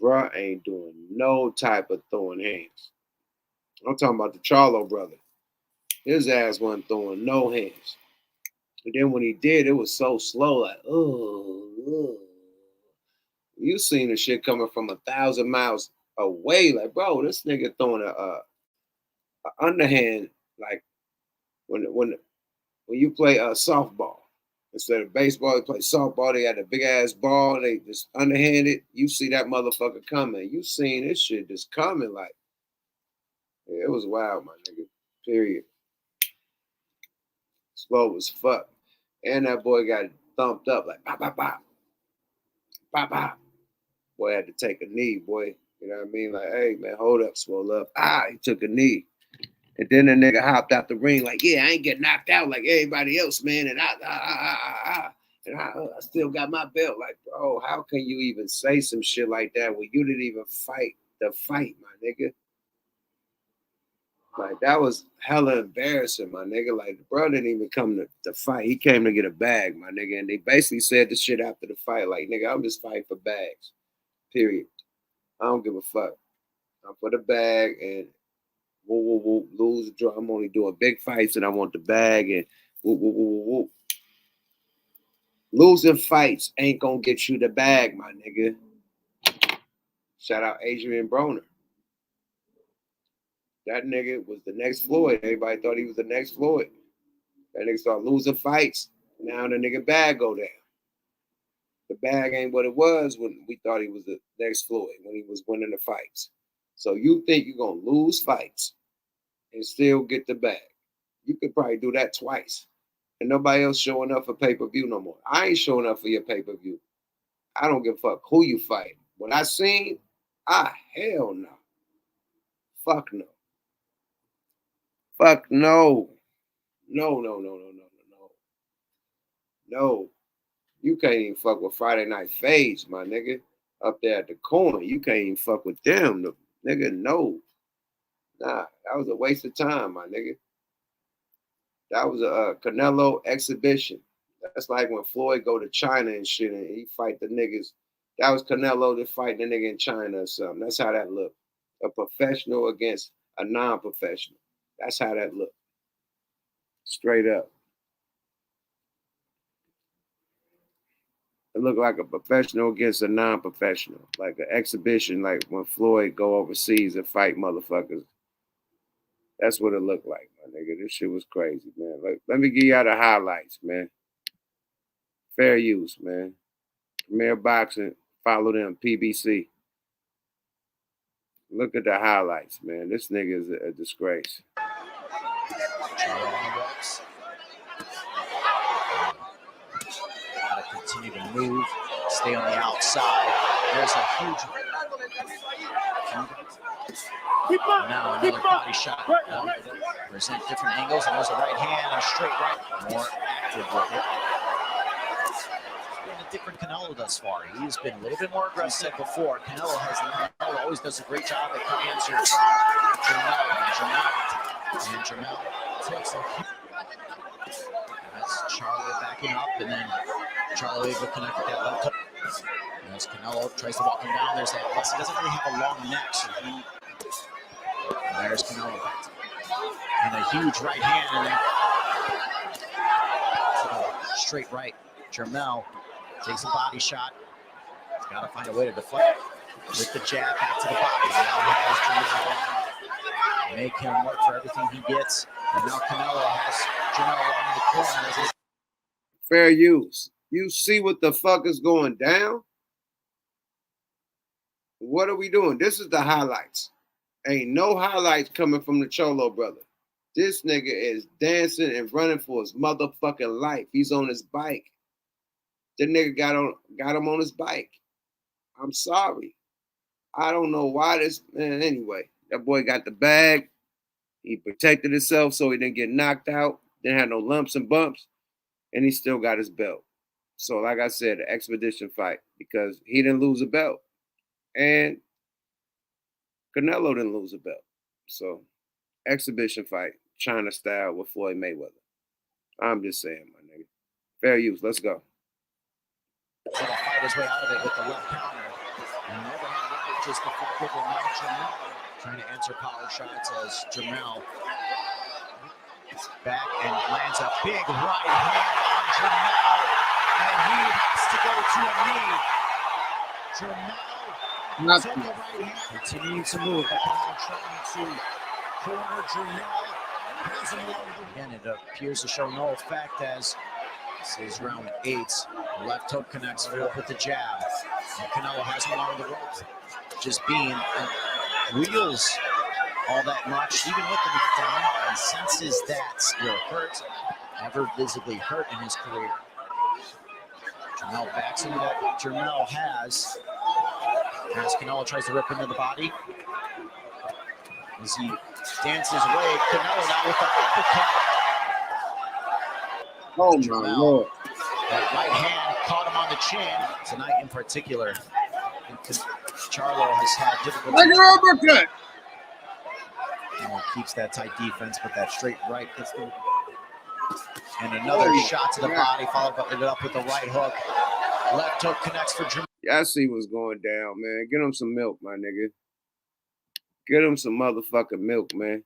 Bruh ain't doing no type of throwing hands. I'm talking about the Charlo brother. His ass wasn't throwing no hands. And then when he did, it was so slow, like, oh. You seen the shit coming from 1,000 miles away. Like, bro, this nigga throwing a underhand, like when you play softball. Instead of baseball, they play softball. They had a big ass ball. They just underhanded. You see that motherfucker coming. You seen this shit just coming. Like, yeah, it was wild, my nigga. Period. Slow as fuck. And that boy got thumped up like pop, pop, pop, pop, pop. Boy had to take a knee, boy. You know what I mean? Like, hey man, hold up, swole up. He took a knee. And then the nigga hopped out the ring like, yeah, I ain't get knocked out like everybody else, man. And I still got my belt. Like, bro, how can you even say some shit like that when you didn't even fight the fight, my nigga? Like, that was hella embarrassing, my nigga. Like, the bro didn't even come to fight. He came to get a bag, my nigga. And they basically said the shit after the fight. Like, nigga, I'm just fighting for bags, period. I don't give a fuck. I'm for the bag and lose, draw. I'm only doing big fights and I want the bag and losing fights ain't gonna get you the bag, my nigga. Shout out Adrian Broner. That nigga was the next Floyd. Everybody thought he was the next Floyd. That nigga started losing fights. Now the nigga bag go down. The bag ain't what it was when we thought he was the next Floyd, when he was winning the fights. So you think you're gonna lose fights and still get the bag? You could probably do that twice. And nobody else showing up for pay-per-view no more. I ain't showing up for your pay-per-view. I don't give a fuck who you fight. What I seen, hell no. Fuck no. Fuck no. No. You can't even fuck with Friday Night Fades, my nigga. Up there at the corner. You can't even fuck with them. No, nigga, no. Nah, that was a waste of time, my nigga. That was a Canelo exhibition. That's like when Floyd go to China and shit and he fight the niggas. That was Canelo to fight the nigga in China or something. That's how that looked. A professional against a non-professional. That's how that looked. Straight up. It looked like a professional against a non-professional. Like an exhibition, like when Floyd go overseas and fight motherfuckers. That's what it looked like, my nigga. This shit was crazy, man. Like, let me give y'all the highlights, man. Fair use, man. Premier Boxing, follow them, PBC. Look at the highlights, man. This nigga is a disgrace. Charlo on the ropes. Gotta continue to move, stay on the outside. There's a huge. Now another body shot. Present different angles, and there's a right hand and a straight right. More active with it. It's been a different Canelo thus far. He's been a little bit more aggressive before. Canelo always does a great job at coming answer from Jermell takes a hit. That's Charlo backing up, and then Charlo able to connect with that left hook. As Canelo tries to walk him down, there's that plus. He doesn't really have a long neck, so there's Canelo back to and a huge right hand, and then straight right. Jermell takes a body shot. He's got to find a way to deflect with the jab back to the body. Now has Jermell make him work for everything he gets, and now Canelo has Jermell on the corner. Fair use. You see what the fuck is going down? What are we doing? This is the highlights. Ain't no highlights coming from the Charlo brother. This nigga is dancing and running for his motherfucking life. He's on his bike. The nigga got him on his bike. I'm sorry. I don't know why this, man. Anyway, that boy got the bag. He protected himself so he didn't get knocked out. Didn't have no lumps and bumps. And he still got his belt. So like I said, an expedition fight because he didn't lose a belt. And Canelo didn't lose a belt. So exhibition fight, China style with Floyd Mayweather. I'm just saying, my nigga. Fair use. Let's go. Trying to fight his way out of it with the left counter. And overhand right just deflected, and now Jermell trying to answer power shots as Jermell back and lands a big right hand on Jermell. And he has to go to a knee. Jermell took the right hand, continuing to move. Canelo trying to corner Jermell. Again, it appears to show no effect as this is round 8. Left hook connects with the jab. And Canelo has him along the ropes. Just being wheels all that much, even with the knockdown, and senses that you're hurt. ever visibly hurt in his career. Jermell backs into that. Jermell has. As Canelo tries to rip into the body. As he dances away, Canelo now with the uppercut. Oh Jermell, my Lord. that right hand caught him on the chin. Tonight in particular, Charlo has had difficulty. Like an uppercut. Keeps that tight defense, but that straight right gets the. And another shot to the body, followed it up with the right hook. Left hook connects for Jermell. Y'all see what's going down, man. Get him some milk, my nigga. Get him some motherfucking milk, man.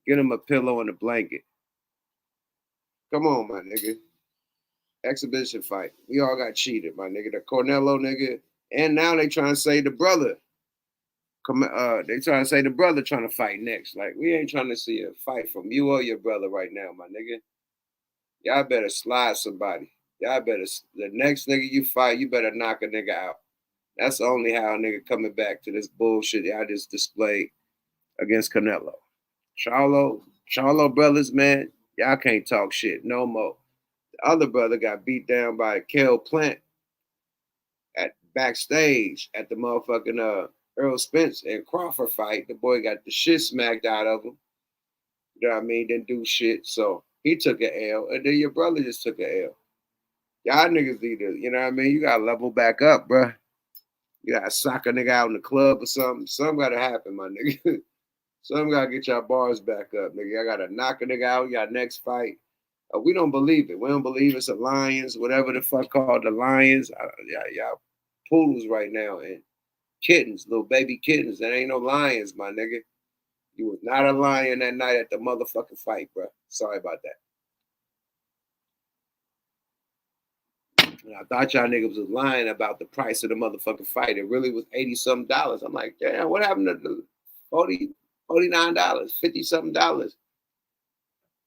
Get him a pillow and a blanket. Come on, my nigga. Exhibition fight. We all got cheated, my nigga. The Canelo nigga. And now they trying to say the brother. They trying to say the brother trying to fight next. Like, we ain't trying to see a fight from you or your brother right now, my nigga. Y'all better slide somebody. Y'all better, the next nigga you fight, you better knock a nigga out. That's only how a nigga coming back to this bullshit y'all just displayed against Canelo. Charlo brothers, man, y'all can't talk shit no more. The other brother got beat down by Kel Plant at backstage at the motherfucking Earl Spence and Crawford fight. The boy got the shit smacked out of him. You know what I mean? Didn't do shit. So he took an L, and then your brother just took an L. Y'all niggas need to, you know what I mean? You gotta level back up, bruh. You gotta sock a nigga out in the club or something. Something gotta happen, my nigga. Something gotta get y'all bars back up, nigga. I gotta knock a nigga out. Y'all next fight. We don't believe it. We don't believe it's a Lions, whatever the fuck called the Lions. Y'all poodles right now and kittens, little baby kittens. There ain't no lions, my nigga. You was not a lion that night at the motherfucking fight, bro. Sorry about that. And I thought y'all niggas was lying about the price of the motherfucking fight. It really was $80-something. I'm like, damn, what happened to the $49, $50-something?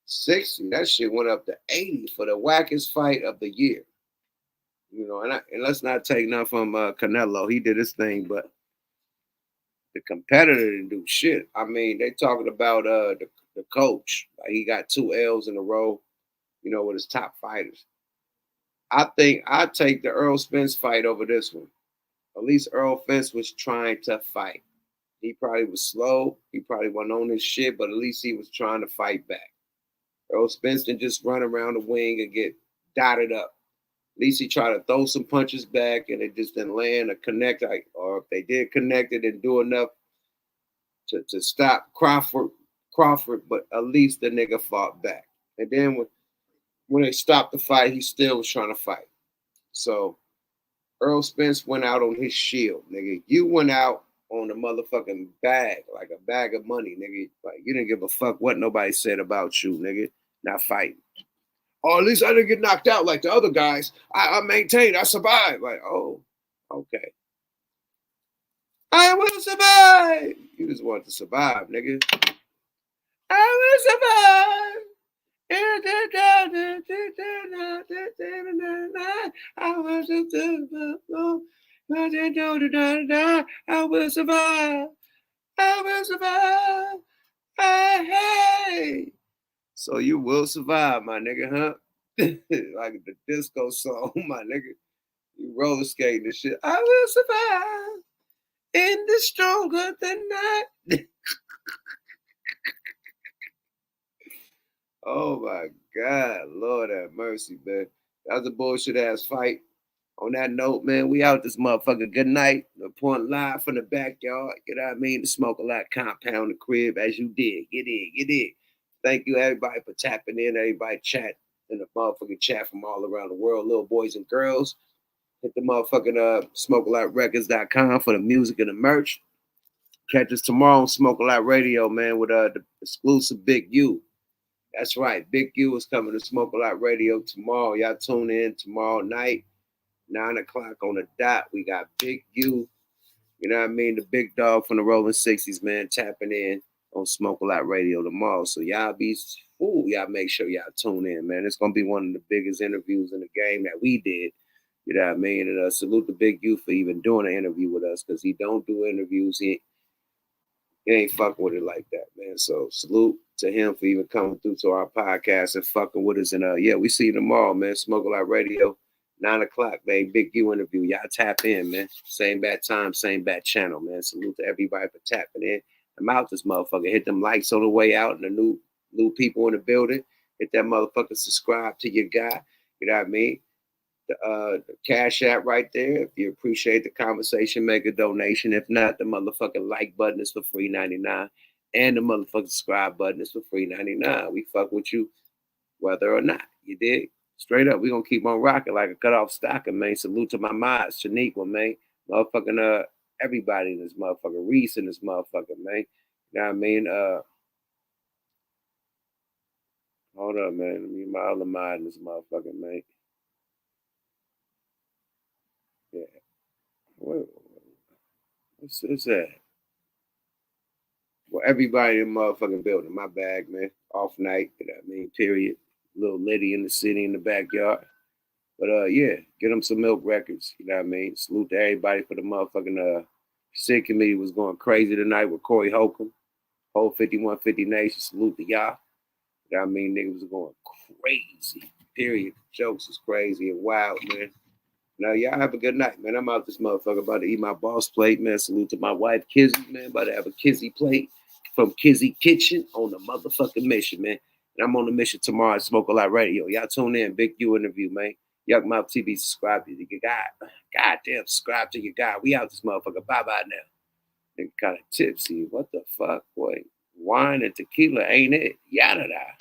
60, that shit went up to 80 for the wackest fight of the year. You know, and let's not take nothing from Canelo. He did his thing, but the competitor didn't do shit. I mean, they talking about the coach. Like, he got 2 L's in a row, you know, with his top fighters. I think I'd take the Earl Spence fight over this one. At least Earl Spence was trying to fight. He probably was slow. He probably wasn't on his shit, but at least he was trying to fight back. Earl Spence didn't just run around the wing and get dotted up. At least he tried to throw some punches back and it just didn't land or connect. Or if they did connect, it didn't do enough to stop Crawford, but at least the nigga fought back. And then when they stopped the fight, he still was trying to fight. So Earl Spence went out on his shield, nigga. You went out on a motherfucking bag, like a bag of money, nigga. Like, you didn't give a fuck what nobody said about you, nigga. Not fighting. Or at least I didn't get knocked out like the other guys. I maintained, I survived. Like, oh, okay. I will survive. You just want to survive, nigga. I will survive. I will survive. I will survive. Hey. So you will survive, my nigga, huh? Like the disco song, my nigga. You roller skating and shit. I will survive in the stronger than night. Oh my God, Lord have mercy, man. That was a bullshit ass fight. On that note, man, we out this motherfucker. Good night. Reporting live from the backyard. You know what I mean? The Smoke a Lot compound, the crib, as you did. Get in. Thank you, everybody, for tapping in. Everybody chat in the motherfucking chat from all around the world. Little boys and girls. Hit the motherfucking SmokeALotRecords.com for the music and the merch. Catch us tomorrow on Smoke a Lot Radio, man, with the exclusive Big U. That's right. Big U is coming to Smoke a Lot Radio tomorrow. Y'all tune in tomorrow night, 9 o'clock on the dot. We got Big U, you know what I mean? The big dog from the Rolling 60s, man, tapping in on Smoke a Lot Radio tomorrow. So y'all make sure y'all tune in, man. It's going to be one of the biggest interviews in the game that we did. You know what I mean? And salute the Big U for even doing an interview with us, because he don't do interviews. He ain't fucking with it like that, man. So salute. to him for even coming through to our podcast and fucking with us. And yeah, we see you tomorrow, man. Smoke a Lot Radio, 9 o'clock, man. Big U interview. Y'all tap in, man. Same bad time, same bad channel, man. Salute to everybody for tapping in. I'm out this motherfucker. Hit them likes on the way out and the new people in the building. Hit that motherfucker, subscribe to your guy. You know what I mean? The Cash App right there. If you appreciate the conversation, make a donation. If not, the motherfucking like button is for $3.99. And the motherfucking subscribe button is for $3.99. We fuck with you whether or not. You dig? Straight up, we gonna keep on rocking like a cut-off stocker, man. Salute to my mods, Shaniqua, man. Motherfucking everybody in this motherfucker. Reese in this motherfucker, man. You know what I mean? Hold up, man. Let me my other mod in this motherfucker, man. Yeah. What's that? Well, everybody in the motherfucking building. My bag, man. Off night, you know what I mean? Period. Little Liddy in the city in the backyard. But yeah, get them some Milk Records. You know what I mean? Salute to everybody for the motherfucking Sig Committee was going crazy tonight with Corey Holcomb. Whole 5150 Nation. Salute to y'all. You know what I mean? Niggas was going crazy. Period. Jokes is crazy and wild, man. Now, y'all have a good night, man. I'm out this motherfucker. About to eat my boss plate, man. Salute to my wife, Kizzy, man. About to have a Kizzy plate from Kizzy Kitchen on the motherfucking mission, man. And I'm on the mission tomorrow at Smoke a Lot Radio. Y'all tune in. Big U interview, man. Yuck Mouth TV, subscribe to your guy. Goddamn, subscribe to your guy. We out this motherfucker. Bye-bye now. Nigga kind of tipsy. What the fuck, boy? Wine and tequila ain't it? Yada-da.